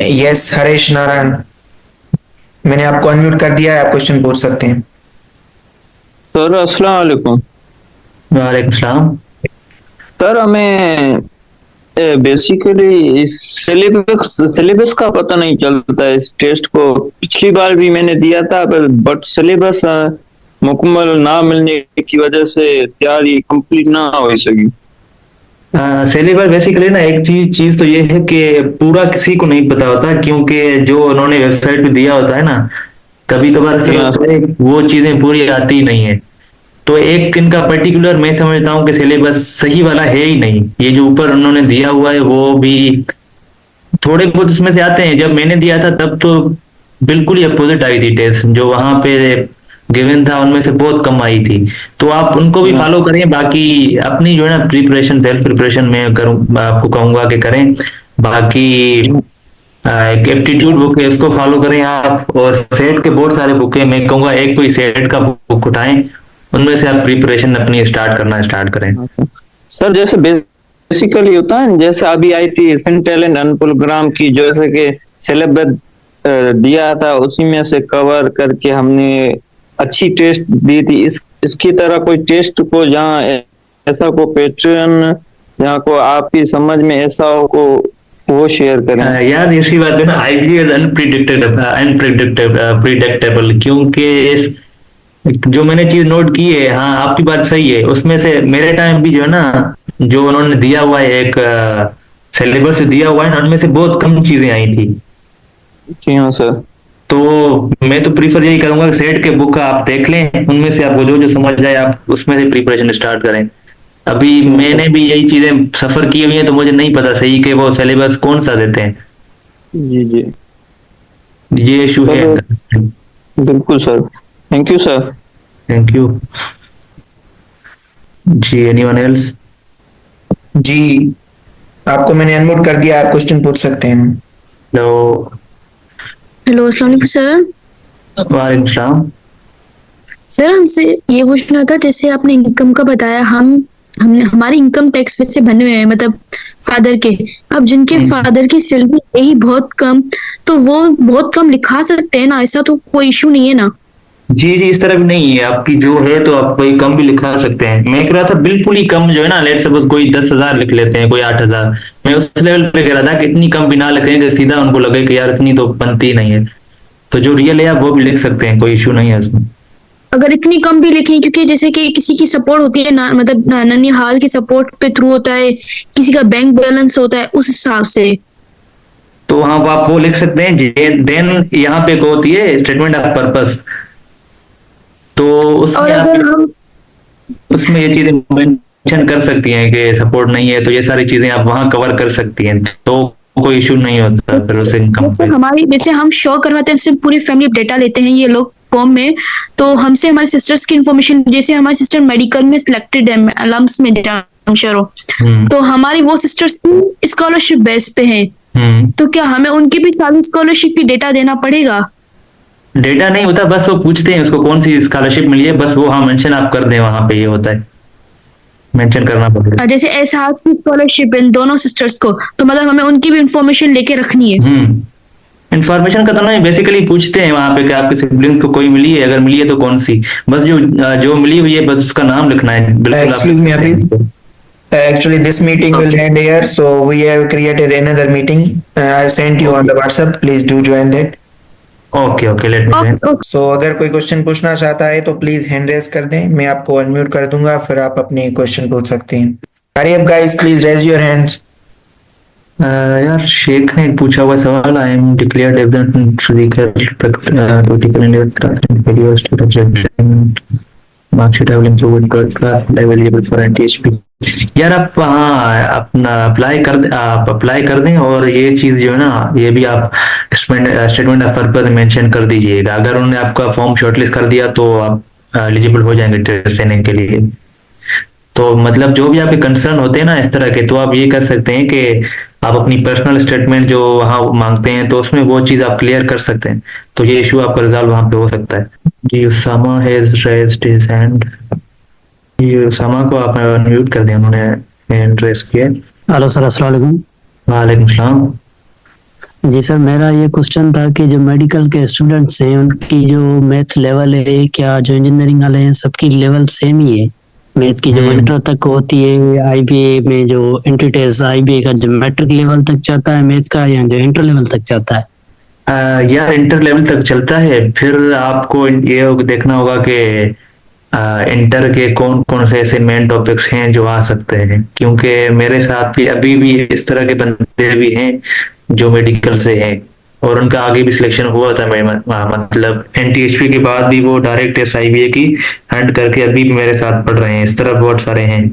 यस हरेश नारायण, मैंने आपको अनम्यूट कर दिया है, आप क्वेश्चन पूछ सकते हैं। सर अस्सलाम वालेकुम। वालेकुम सलाम। सर हमें बेसिकली इस सिलेबस का पता नहीं चलता है इस टेस्ट को। पिछली बार भी मैंने दिया था बट सिलेबस मुकम्मल ना मिलने की वजह से तैयारी कंप्लीट ना हो सकी। सिलेबस बेसिकली ना एक चीज तो ये है कि पूरा किसी को नहीं पता होता, क्योंकि जो उन्होंने वेबसाइट पे दिया होता है ना, कभी कभार जी हाँ। वो चीजें पूरी आती ही नहीं है। तो एक इनका पर्टिकुलर मैं समझता हूँ कि सिलेबस सही वाला है ही नहीं। ये जो ऊपर उन्होंने दिया हुआ है वो भी थोड़े बहुत इसमें से आते हैं। जब मैंने दिया था तब तो बिल्कुल ही अपोजिट आई थी टेस्ट, जो वहां पे गिवन था उनमें से बहुत कम आई थी। तो आप उनको भी फॉलो करें। बाकी अपनी जो है ना प्रिपरेशन, सेल्फ प्रिपरेशन मैं करूँ, आपको कहूंगा कि करें। बाकी एक एप्टीट्यूड बुक है, उसको फॉलो करें आप। और सेट के बहुत सारे बुक है, मैं कहूंगा एक कोई सेट का बुक उठाएं, उनमें से आप प्रिपरेशन अपनी स्टार्ट करें। सर जैसे बेसिकली होता है जैसे अभी आई थी सेंट्रल एंड अनपुलग्राम की, जैसे कि सिलेबस दिया था उसी में से कवर करके हमने अच्छी टेस्ट दी थी। इसकी तरह कोई टेस्ट को जहाँ ऐसा को पैटर्न जहाँ को आपकी समझ में ऐसा हो को वो शेयर करें। यार इसी बात है ना, आईबीएस प्रिडिक्टेबल, क्योंकि जो मैंने चीज नोट की है, हाँ आपकी बात सही है। उसमें से मेरे टाइम भी जो है ना, जो उन्होंने दिया हुआ है एक सिलेबस दिया हुआ है ना, उनमें से बहुत कम चीजें आई थी। जी हाँ सर। तो मैं तो प्रीफर यही करूंगा कि सेट के बुक आप देख लें, उनमें से आपको जो जो समझ जाए आप उसमें से प्रिपरेशन स्टार्ट करें। अभी मैंने भी यही चीजें सफर की हुई हैं, तो मुझे नहीं पता सही कि वो सिलेबस कौन सा देते हैं। जी जी ये इशू है। बिल्कुल sir. Thank you sir. Thank you जी। Anyone else? जी, आपको मैंने अनम्यूट कर दिया, आप क्वेश्चन पूछ सकते हैं। हेलो। हेलो अस्सलाम वालेकुम सर। वालेकुम सलाम। सर हमसे ये पूछना था, जैसे आपने इनकम का बताया, हमने हमारी इनकम टैक्स वैसे बने हुए हैं, मतलब फादर के। अब जिनके फादर की सैलरी है ही बहुत कम, तो वो बहुत कम लिखा सकते हैं ना? ऐसा तो कोई इशू नहीं है ना? जी जी, इस तरह भी नहीं है। आपकी जो है तो आप कोई कम भी लिखा सकते हैं। मैं कह रहा था बिल्कुल ही कम जो है ना, लेट सपोज कोई 10,000 लिख लेते हैं, कोई 8,000। मैं उस लेवल पे कह रहा था कि इतनी कम भी ना लिखें कि सीधा उनको लगे कि यार इतनी तो बनती ही नहीं है। तो जो रियल है आप वो भी लिख सकते हैं, कोई इशू नहीं है उसमें। अगर इतनी कम भी लिखें, क्योंकि जैसे कि किसी की सपोर्ट होती है ना, मतलब ननिहाल की सपोर्ट पे थ्रू होता है, किसी का बैंक बैलेंस होता है, उस हिसाब से। तो वहां पर आप वो लिख सकते हैं। देन यहाँ पे एक होती है स्टेटमेंट ऑफ पर्पस, तो और उसमें आप अगर हम उसमें ये चीजें मेंशन कर सकती हैं कि सपोर्ट नहीं है, तो ये सारी चीजें आप वहां कवर कर सकती हैं, तो कोई इशू नहीं होता फिर उस इनकम जैसे पे। हमारी, जैसे हम शो करवाते हैं, हमसे पूरी फैमिली डेटा लेते हैं ये लोग फॉर्म में, तो हमसे हमारे सिस्टर्स की इन्फॉर्मेशन, जैसे हमारी सिस्टर मेडिकल में सिलेक्टेड है, अलम्स में जामशरो, तो हमारी वो सिस्टर्स स्कॉलरशिप बेस पे है, तो क्या हमें उनकी भी सारी स्कॉलरशिप की डेटा देना पड़ेगा? डेटा नहीं होता, बस वो पूछते हैं उसको कौन सी स्कॉलरशिप मिली है, बस वो हाँ मेंशन आप कर दें वहां पे, ये होता है, मेंशन करना पड़ेगा। जैसे एसहास की स्कॉलरशिप इन दोनों सिस्टर्स को, तो मतलब हमें उनकी भी इंफॉर्मेशन लेके रखनी है। इन्फॉर्मेशन का तो नहीं, बेसिकली पूछते हैं वहां पे कि आपके सिबलिंग्स को कोई मिली है, अगर मिली है तो कौन सी। बस जो जो मिली हुई है बस उसका नाम लिखना है, बिल्कुल। Excuse me, Hafiz. Actually, this meeting will end here, so we have created another meeting. I sent you on the WhatsApp. Please do join that. Okay okay, let me. So, अगर कोई क्वेश्चन पूछना चाहता है तो please hand raise कर दें, मैं आपको अनम्यूट कर दूंगा, फिर आप अपने क्वेश्चन पूछ सकते हैं। Hurry up guys, please raise your hands. यार शेख ने पूछा हुआ सवाल, I am declared evident marksheet available class available for NTHP. यार आप हाँ अपना आप अप्लाई कर दें, और ये चीज जो है ना, ये भी आप स्टेटमेंट ऑफ पर्पस मेंशन कर दीजिएगा। अगर उन्होंने आपका फॉर्म शॉर्टलिस्ट कर दिया तो आप एलिजिबल हो जाएंगे ट्रेनिंग के लिए। तो मतलब जो भी आपके कंसर्न होते हैं ना इस तरह के, तो आप ये कर सकते हैं कि आप अपनी पर्सनल स्टेटमेंट जो वहाँ मांगते हैं, तो उसमें वो चीज आप क्लियर कर सकते हैं, तो ये इशू आपका रिजॉल्व वहाँ पे हो सकता है। जी Usama has raised his hand. ये उसामा को आप म्यूट कर दें, उन्होंने हैंड रेज किया। हेलो सर, अस्सलाम वालेकुम। वालेकुम सलाम। जी सर, मेरा ये क्वेश्चन था कि जो मेडिकल के स्टूडेंट्स हैं उनकी जो मैथ लेवल है, क्या जो इंजीनियरिंग वाले हैं सबकी लेवल सेम ही है? मैथ की जो इंटर तक होती है, आईबीए में जो एंट्री टेस्ट आईबीए का जो मैट्रिक लेवल तक जाता है मैथ का, या जो इंटर लेवल तक जाता है? यार इंटर लेवल तक चलता है, फिर आपको ये देखना होगा कि इंटर के कौन कौन से ऐसे मेन टॉपिक्स हैं जो आ सकते हैं, क्योंकि मेरे साथ भी अभी भी इस तरह के बंदे भी हैं जो मेडिकल से हैं और उनका आगे भी सिलेक्शन हुआ था। मैं मतलब एनटीएचपी के बाद भी वो डायरेक्ट एस आईबीए की हैंड करके अभी भी मेरे साथ पढ़ रहे हैं। इस तरह बहुत सारे हैं।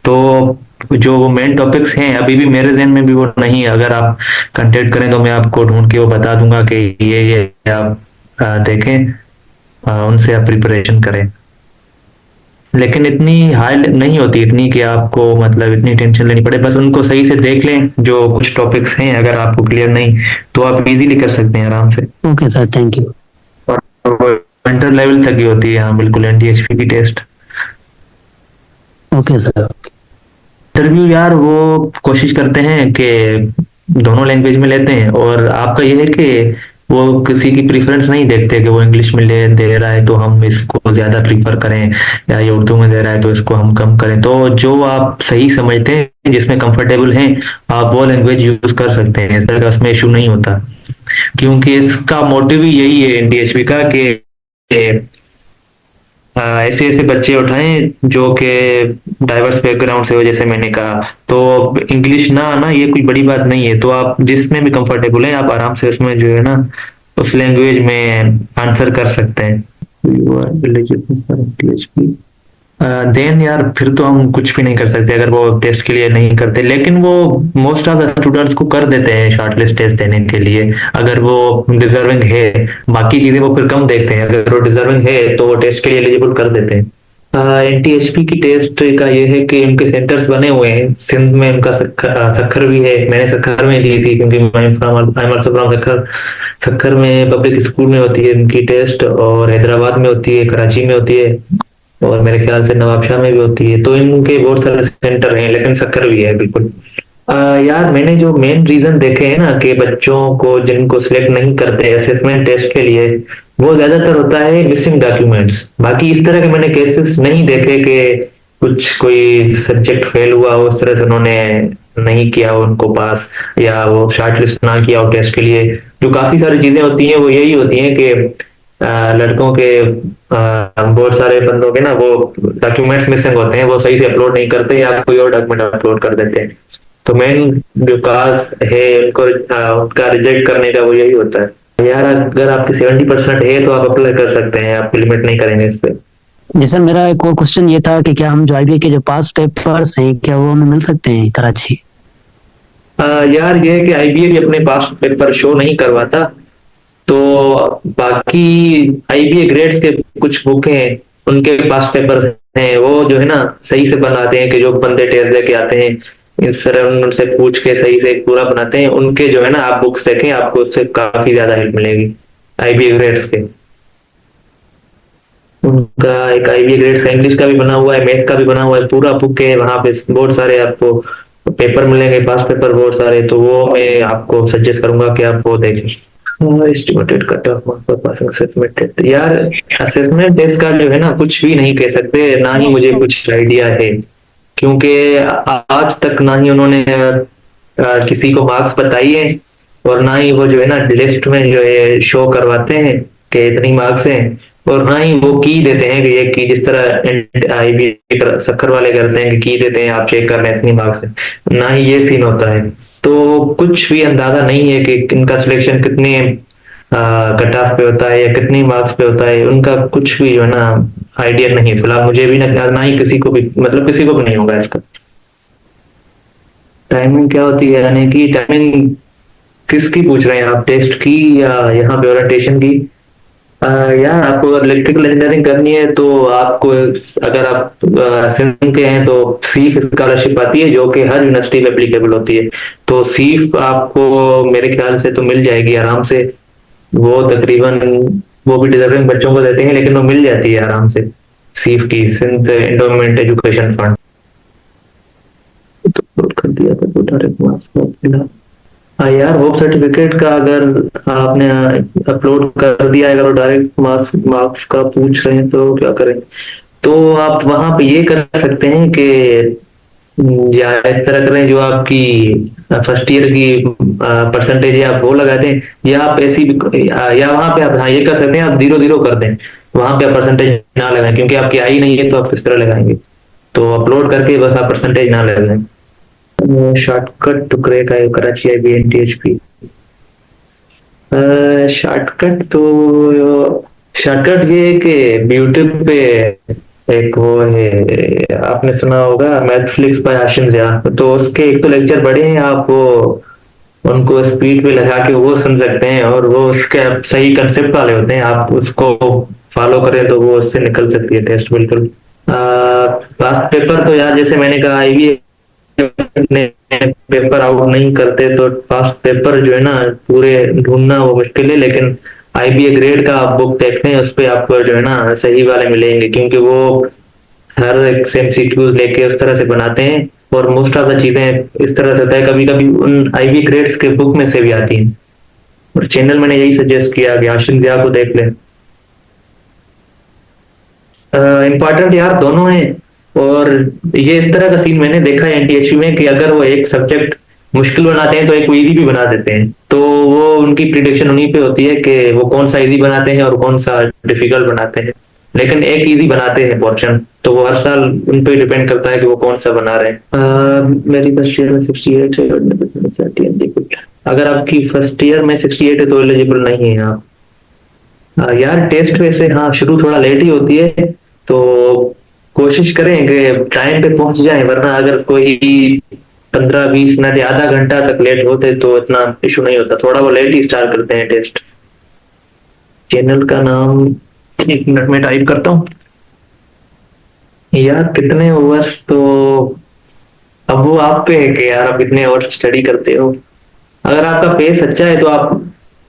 तो जो वो मेन टॉपिक्स हैं अभी भी मेरे ध्यान में भी वो नहीं है। अगर आप कांटेक्ट करें तो मैं आपको ढूंढ के वो बता दूंगा कि ये आप देखें, उनसे आप प्रिपरेशन करें। लेकिन इतनी हाई नहीं होती, इतनी कि आपको मतलब इतनी टेंशन लेनी पड़े। बस उनको सही से देख लें, जो कुछ टॉपिक्स हैं अगर आपको क्लियर नहीं तो आप इजीली कर सकते हैं आराम से। Okay sir, thank you. और इंटर लेवल तक ही होती है, हाँ बिल्कुल, एनटीएचपी की टेस्ट। Okay sir. इंटरव्यू यार वो कोशिश करते हैं कि दोनों लैंग्वेज में लेते हैं, और आपका ये है कि वो किसी की प्रीफरेंस नहीं देखते कि वो इंग्लिश में दे रहा है तो हम इसको ज्यादा प्रीफर करें, या ये उर्दू में दे रहा है तो इसको हम कम करें। तो जो आप सही समझते हैं, जिसमें कंफर्टेबल हैं, आप वो लैंग्वेज यूज कर सकते हैं। इस तरह का उसमें इशू नहीं होता, क्योंकि इसका मोटिव ही यही है एनटीएचपी का कि ऐसे ऐसे बच्चे उठाएं जो कि डाइवर्स बैकग्राउंड से हो, जैसे मैंने कहा। तो इंग्लिश ना आना ये कोई बड़ी बात नहीं है। तो आप जिसमें भी कंफर्टेबल हैं आप आराम से उसमें जो है ना उस लैंग्वेज में आंसर कर सकते हैं। देन यार फिर तो हम कुछ भी नहीं कर सकते अगर वो टेस्ट के लिए नहीं करते। लेकिन वो मोस्ट ऑफ द स्टूडेंट्स को कर देते हैं शॉर्टलिस्ट टेस्ट देने के लिए, अगर वो डिजर्विंग है। बाकी चीजें वो फिर कम देखते हैं, अगर वो डिजर्विंग है तो वो टेस्ट के लिए एलिजिबल कर देते हैं। एनटीएचपी की टेस्ट का ये है कि उनके सेंटर्स बने हुए हैं। सिंध में उनका सक्खर भी है। मैंने सक्खर में दी थी क्योंकि I am also from Sukkur. Sukkur में पब्लिक स्कूल में होती है उनकी टेस्ट, और हैदराबाद में होती है, कराची में होती है, और मेरे ख्याल से नवाबशाह में भी होती है। तो इनके बहुत सारे सेंटर हैं, लेकिन सक्खर भी है बिल्कुल। यार मैंने जो मेन रीजन देखे हैं ना कि बच्चों को जिनको सिलेक्ट नहीं करते असेसमेंट टेस्ट के लिए, वो ज्यादातर होता है मिसिंग डॉक्यूमेंट्स। बाकी इस तरह के मैंने केसेस नहीं देखे कि कुछ कोई सब्जेक्ट फेल हुआ हो, उस तरह से उन्होंने नहीं किया हो उनको पास, या वो शॉर्ट लिस्ट ना किया हो टेस्ट के लिए। जो काफी सारी चीजें होती हैं वो यही होती हैं कि लड़कों के बहुत सारे बंदों के ना वो डॉक्यूमेंट्स मिसिंग होते हैं, वो सही से अपलोड नहीं करते या कोई और डॉक्यूमेंट अपलोड कर देते हैं। तो मेन जो काज है उनको उनका रिजेक्ट करने का वो यही होता है। यार अगर आपकी 70% है तो आप अप्लाई कर सकते हैं, आप लिमिट नहीं करेंगे इस पे। जी सर, मेरा एक और क्वेश्चन ये था कि क्या हम जो आईबीए के जो पास पेपर्स हैं क्या वो हमें मिल सकते हैं कराची? यार ये है कि आईबीए भी अपने पास पेपर शो नहीं करवाता। तो बाकी आईबीए ग्रेड्स के कुछ बुक हैं, उनके पास पेपर हैं, वो जो है ना सही से बनाते हैं कि जो बंदे टेस्ट दे के आते हैं इस तरह उनसे पूछ के सही से पूरा बनाते हैं। उनके जो है ना आप बुक्स देखें, आपको उससे काफी ज्यादा हेल्प मिलेगी आईबीए ग्रेड्स के। उनका एक आईबीए ग्रेड्स का इंग्लिश का भी बना हुआ है, मैथ का भी बना हुआ है, पूरा बुक है। वहां पे बहुत सारे आपको पेपर मिलेंगे, पास पेपर बहुत सारे। तो वो मैं आपको सजेस्ट करूंगा कि आप वो देखें। Estimated cut off marks for passing assessment test. यार असेसमेंट टेस्ट का जो है ना कुछ भी नहीं कह सकते, ना ही मुझे कुछ आइडिया है, क्योंकि आज तक ना ही उन्होंने किसी को मार्क्स बताई है, और ना ही वो जो है ना लिस्ट में जो है शो करवाते हैं कि इतनी मार्क्स हैं, और ना ही वो की देते हैं कि ये की जिस तरह आईबी सक्खर वाले करते हैं कि की देते हैं आप चेक करना इतनी मार्क्स है, ना ही ये सीन होता है। तो कुछ भी अंदाजा नहीं है कि इनका सिलेक्शन कितने कट ऑफ पे होता है या कितनी मार्क्स पे होता है। उनका कुछ भी जो है ना आइडिया नहीं है फिलहाल, मुझे भी ना ही किसी को भी, मतलब किसी को भी नहीं होगा इसका। टाइमिंग क्या होती है, यानी कि टाइमिंग किसकी पूछ रहे हैं आप, टेस्ट की या यहाँ पे ओरिएंटेशन की? यार आपको अगर इलेक्ट्रिकल इंजीनियरिंग करनी है तो आपको, अगर आप सिंध के हैं तो सीफ स्कॉलरशिप आती है जो कि हर यूनिवर्सिटी में एप्लीकेबल होती है। तो सीफ आपको मेरे ख्याल से तो मिल जाएगी आराम से। वो तकरीबन वो भी डिजर्विंग बच्चों को देते हैं, लेकिन वो मिल जाती है आराम से सीफ की, सिंध एंडोमेंट एजुकेशन फंड। तो अपलोड कर दिया था तो डायरेक्ट मार्क्स मिला। हाँ यार, होप सर्टिफिकेट का अगर आपने अपलोड कर दिया है, अगर डायरेक्ट मार्क्स मार्क्स का पूछ रहे हैं तो क्या करें? तो आप वहां पे ये कर सकते हैं कि या इस तरह करें, जो आपकी फर्स्ट ईयर की परसेंटेज है आप वो लगा दें, या आप ऐसी या वहां पे आप हाँ ये कर सकते हैं, आप 0-0 कर दें, वहां पे आप परसेंटेज ना लगाएं, क्योंकि आपकी आई नहीं है तो आप किस तरह लगाएंगे? तो अपलोड करके बस आप परसेंटेज ना लगाएं। Shortcut to crack I Karachi IBNTHP। Shortcut तो शॉर्टकट ये है कि यूट्यूब पे एक वो है, आपने सुना होगा मैथफ्लिक्स बाय आशिम ज़िया, तो उसके एक तो लेक्चर बड़े हैं, आप वो उनको स्पीड पे लगा के वो सुन सकते हैं, और वो उसके सही कंसेप्ट वाले होते हैं, आप उसको फॉलो करें तो वो उससे निकल सकती है टेस्ट बिल्कुल। पास्ट पेपर तो यार जैसे मैंने कहा IBA पेपर आउट नहीं करते, तो पास्ट पेपर जो है ना पूरे ढूंढना वो मुश्किल है, लेकिन IBA ग्रेड का आप बुक देखते हैं, उस पे आपको जो है ना सही वाले मिलेंगे, क्योंकि वो हर एक MCQs लेके उस तरह से बनाते हैं, और मोस्ट ऑफ द चीजें इस तरह से होता है, कभी कभी उन IB ग्रेड्स के बुक में से भी आती हैं। और चैनल मैंने यही सजेस्ट किया कि आशिम ज़िया को देख लें। इम्पोर्टेंट यार दोनों हैं, और ये इस तरह का सीन मैंने देखा है NTHU में कि अगर वो एक सब्जेक्ट मुश्किल बनाते हैं तो एक वो इजी भी बना देते हैं, तो वो उनकी प्रिडिक्शन उन्हीं पे होती है कि वो कौन सा इजी बनाते हैं और कौन सा डिफिकल्ट बनाते हैं, लेकिन एक इजी बनाते हैं पोर्शन, तो वो हर साल उन पे डिपेंड करता है कि वो कौन सा बना रहे हैं। मेरी फर्स्ट ईयर में 68 है और अगर आपकी फर्स्ट ईयर में 68 है तो एलिजिबल नहीं है आप। यार टेस्ट वैसे हाँ शुरू थोड़ा लेट ही होती है, तो कोशिश करें कि टाइम पे पहुंच जाए, वरना अगर कोई 15-20 मिनट या आधा घंटा तक लेट होते तो इतना इशू नहीं होता, थोड़ा वो लेट ही स्टार्ट करते हैं टेस्ट। चैनल का नाम 1 मिनट में टाइप करता हूँ। यार कितने ओवर्स, तो अब वो आप पे है कि यार आप कितने ओवर्स स्टडी करते हो। अगर आपका पेस अच्छा है तो आप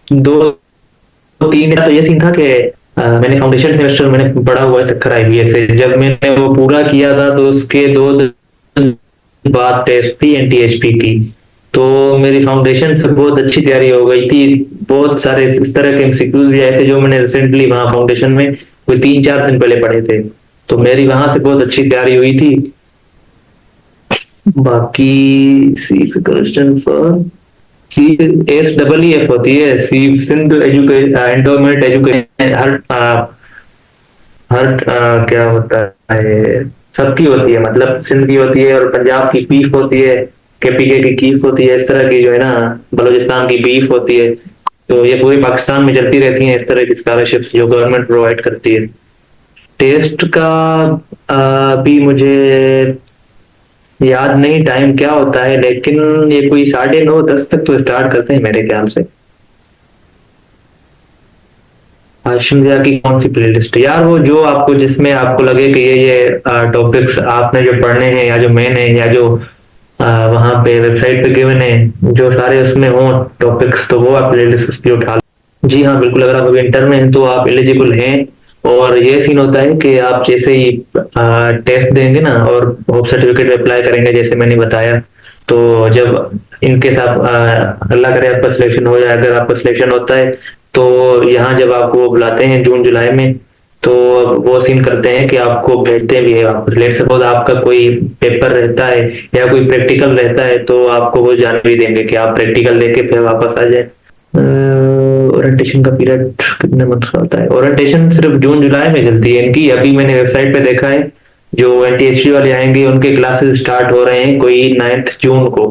2-3, तो ये सीन था कि मैंने फाउंडेशन सेमेस्टर मैंने पढ़ा हुआ है सक्कर IBA से, जब मैंने वो पूरा किया था तो उसके 2 दिन बाद टेस्ट थी NTHP की, तो मेरी फाउंडेशन से बहुत अच्छी तैयारी हो गई थी। बहुत सारे इस तरह के MCQs भी आए थे जो मैंने रिसेंटली वहां फाउंडेशन में कोई 3-4 दिन पहले पढ़े थे, तो मेरी वहां से बहुत अच्छी तैयारी हुई थी। बाकी SEEF होती है, सिंध एंडोमेंट एजुकेशन, हर क्या होता है, सबकी होती है, मतलब सिंध की होती है, और पंजाब की पीफ होती है, KPK की कीफ होती है, इस तरह की जो है ना बलूचिस्तान की बीफ होती है, तो ये पूरे पाकिस्तान में चलती रहती हैं इस तरह की स्कॉलरशिप्स जो गवर्नमेंट प्रोवाइड करती है। टेस्ट का भी मुझे याद नहीं टाइम क्या होता है, लेकिन ये कोई 9:30-10 तक तो स्टार्ट करते हैं मेरे ख्याल से। आशिम ज़िया की कौन सी प्लेलिस्ट है यार? वो जो आपको जिसमें आपको लगे कि ये टॉपिक्स आपने जो पढ़ने हैं, या जो मेन है, या जो वहां पे वेबसाइट पे गिवन है, जो सारे उसमें हो टॉपिक्स, तो वो आप प्लेलिस्ट उसकी उठा लो। जी हाँ बिल्कुल, अगर आप अभी इंटर में हैं तो आप एलिजिबल हैं, और ये सीन होता है कि आप जैसे ही टेस्ट देंगे ना और होप सर्टिफिकेट अप्लाई करेंगे जैसे मैंने बताया, तो जब इनकेस आप अल्लाह करे आपका सिलेक्शन हो जाए, अगर आपका सिलेक्शन होता है तो यहाँ जब आपको बुलाते हैं जून जुलाई में, तो वो सीन करते हैं कि आपको भेजते भी है वापस। लेट सपोज आपका कोई पेपर रहता है या कोई प्रैक्टिकल रहता है, तो आपको वो जान भी देंगे कि आप प्रैक्टिकल देके फिर वापस आ जाए। ओरिएंटेशन का पीरियड कितने मंथ्स का होता है? ओरिएंटेशन सिर्फ जून जुलाई में चलती है इनकी। अभी मैंने वेबसाइट पे देखा है जो NTHU वाले आएंगे उनके क्लासेस स्टार्ट हो रहे हैं कोई 9 जून को।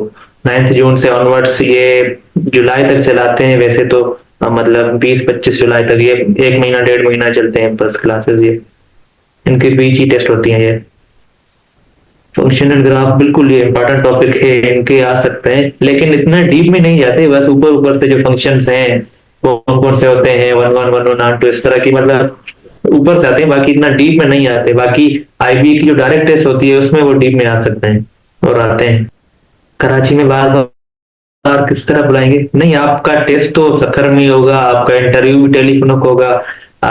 9 जून से ऑनवर्ड्स ये जुलाई तक चलाते हैं वैसे तो, मतलब 20-25 जुलाई तक, ये 1 महीना 1.5 महीना चलते हैं बस क्लासेस, ये इनके बीच ही टेस्ट होती हैं। ये फंक्शनल ग्राफ बिल्कुल ये इंपॉर्टेंट टॉपिक है, इनके आ सकते हैं, लेकिन इतना डीप में नहीं जाते, बस ऊपर ऊपर से जो फंक्शंस हैं वो कौन कौन से होते हैं, 1-1, 1-1, 2, इस तरह की, मतलब ऊपर से आते हैं, बाकी इतना डीप में नहीं आते। बाकी IBA की जो डायरेक्ट टेस्ट होती है उसमें वो डीप में आ सकते हैं और आते हैं। कराची में बार बार किस तरह बुलाएंगे? नहीं, आपका टेस्ट तो सक्खर में ही होगा, आपका इंटरव्यू भी टेलीफोन होगा,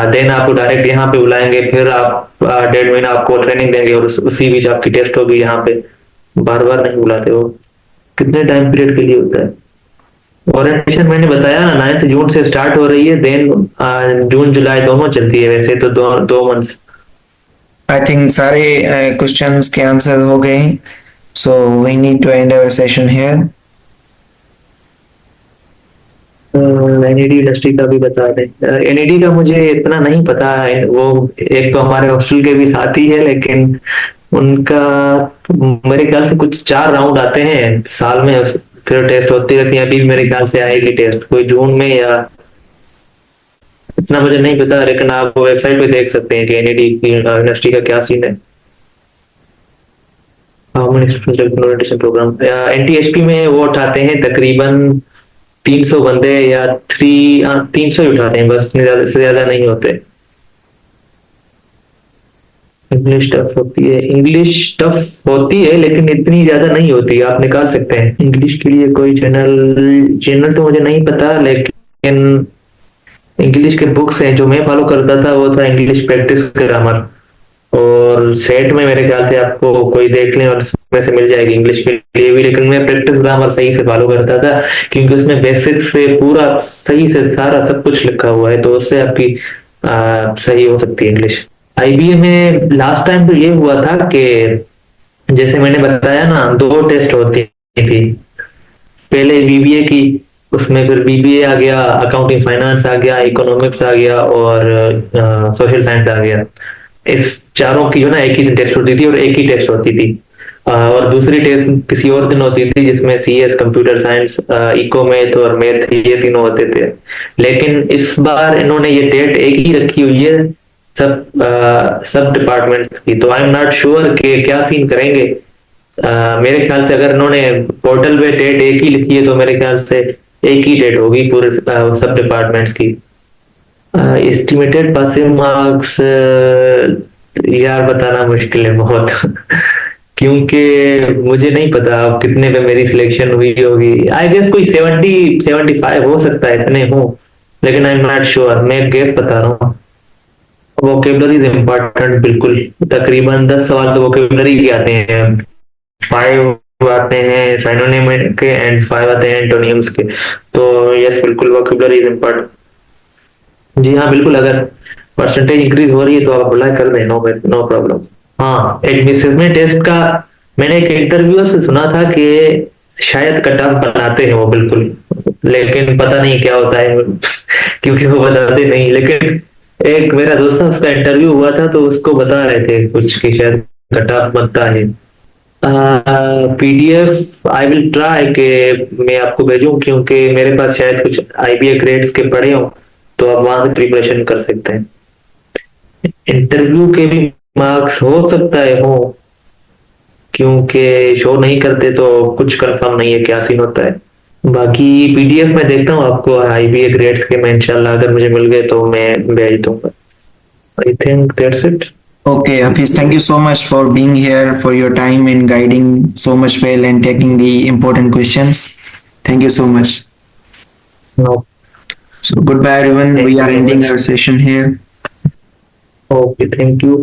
देन आपको डायरेक्ट यहाँ पे बुलाएंगे, फिर आप 1.5 महीना आपको ट्रेनिंग देंगे और उसी बीच आपकी टेस्ट होगी यहाँ पे। बार बार नहीं बुलाते हो? कितने टाइम पीरियड के लिए होता है? ओरिएंटेशन मैंने बताया ना, 9 जून से स्टार्ट हो रही है, देन जून जुलाई दोनों चलती है, वैसे तो दो मंथ्स। आई थिंक सारे क्वेश्चंस के आंसर हो गए, so we need to end our session here. NED industry का भी बता दें। एनईडी का मुझे इतना नहीं पता है, वो एक तो हमारे हॉस्टल के भी साथी है, लेकिन उनका मेरे ख्याल से कुछ 4 राउंड आते हैं साल में, फिर टेस्ट होती रहती है। अभी भी मेरे ख्याल से आएगी टेस्ट कोई जून में, या इतना मुझे नहीं पता, लेकिन आप वेबसाइट पे देख सकते हैं कि एनईडी की इंडस्ट्री का क्या सीन है। प्रोग्राम एनटीएचपी में वो उठाते हैं तकरीबन 300 बंदे, या 300 ही उठाते हैं बस, से ज्यादा नहीं होते। इंग्लिश टफ होती है, इंग्लिश टफ होती है लेकिन इतनी ज्यादा नहीं होती, आप निकाल सकते हैं। इंग्लिश के लिए कोई चैनल तो मुझे नहीं पता, लेकिन इंग्लिश के बुक्स हैं जो मैं फॉलो करता था, वो था इंग्लिश प्रैक्टिस ग्रामर, और सेट में मेरे ख्याल से आपको कोई देख लें और उसमें से मिल जाएगी इंग्लिश के लिए भी। लेकिन मैं प्रैक्टिस ग्रामर सही से फॉलो करता था, क्योंकि उसमें बेसिक से पूरा सही से सारा सब कुछ लिखा हुआ है, तो उससे आपकी सही हो सकती है इंग्लिश। आईबीए में लास्ट टाइम तो ये हुआ था कि जैसे मैंने बताया ना, 2 टेस्ट होती थी, पहले बीबीए की, उसमें फिर बीबीए आ गया, अकाउंटिंग फाइनेंस आ गया, इकोनॉमिक्स आ गया, और सोशल साइंस आ गया। इस चारों की जो ना एक ही टेस्ट होती थी और एक ही टेस्ट होती थी, और दूसरी टेस्ट किसी और दिन होती थी, जिसमें CS, computer science, eco math और मैथ, ये तीनों होते थे। लेकिन इस बार इन्होंने ये डेट एक ही रखी हुई है सब डिपार्टमेंट की, तो आई एम नॉट श्योर कि क्या सीन करेंगे। मेरे ख्याल से अगर इन्होंने पोर्टल पे डेट एक ही लिखी है, तो मेरे ख्याल से एक ही डेट होगी पूरे सब डिपार्टमेंट्स की। एस्टिमेटेड पासिंग मार्क्स यार बताना मुश्किल है बहुत क्योंकि मुझे नहीं पता अब कितने पे मेरी सिलेक्शन हुई होगी। आई गेस कोई 70-75 हो सकता है, इतने हो, लेकिन आई एम नॉट श्योर, मैं गेस बता रहा हूँ। वोकेबलरी इम्पोर्टेंट, बिल्कुल, तकरीबन 10 सवाल तो वोकेबलरी के आते हैं, 5 आते हैं सिनोनिम के एंड 5 आते हैं एंटोनिम्स के, तो यस बिल्कुल वोकेबलरी इज इम्पोर्टेंट। जी हाँ बिल्कुल, अगर परसेंटेज इंक्रीज हो रही है तो आप अप्लाई कर दें, नो प्रॉब्लम। हाँ, एडमिशन टेस्ट का मैंने एक इंटरव्यूअर से सुना था कि शायद कट ऑफ बनाते हैं वो, बिल्कुल, लेकिन पता नहीं क्या होता है क्योंकि वो बताते नहीं। लेकिन एक मेरा दोस्त था, उसका इंटरव्यू हुआ था, तो उसको बता रहे थे कुछ कि शायद कट ऑफ बनता है। पीडीएफ आई विल ट्राई कि मैं आपको भेजूं, क्योंकि मेरे पास शायद कुछ आईबीए ग्रेड्स के पड़े हो, तो आप वहां से प्रिपरेशन कर सकते हैं। इंटरव्यू के भी मार्क्स हो सकता है हो, क्योंकि शो नहीं करते तो कुछ कंफर्म नहीं है क्या सीन होता है। बाकी पीडीएफ में देखता हूँ आपको आईबीए ग्रेड्स के, मैं इंशाल्लाह अगर मुझे मिल गए तो मैं भेज दूंगा। I think that's it. Okay, Hafiz, thank you so much for being here, for your time and guiding so much well and taking the important questions. Thank you so much. No. So goodbye everyone. We are ending our session here. Okay, thank you.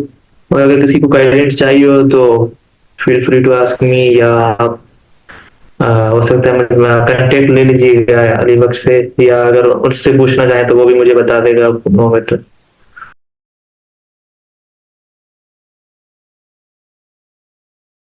और अगर किसी को guidance चाहिए हो तो feel free to ask me, या आप हो सकता है कांटेक्ट ले लीजिएगा अली बख्श से, या अगर उससे पूछना चाहे तो वो भी मुझे बता देगा, नो मैटर।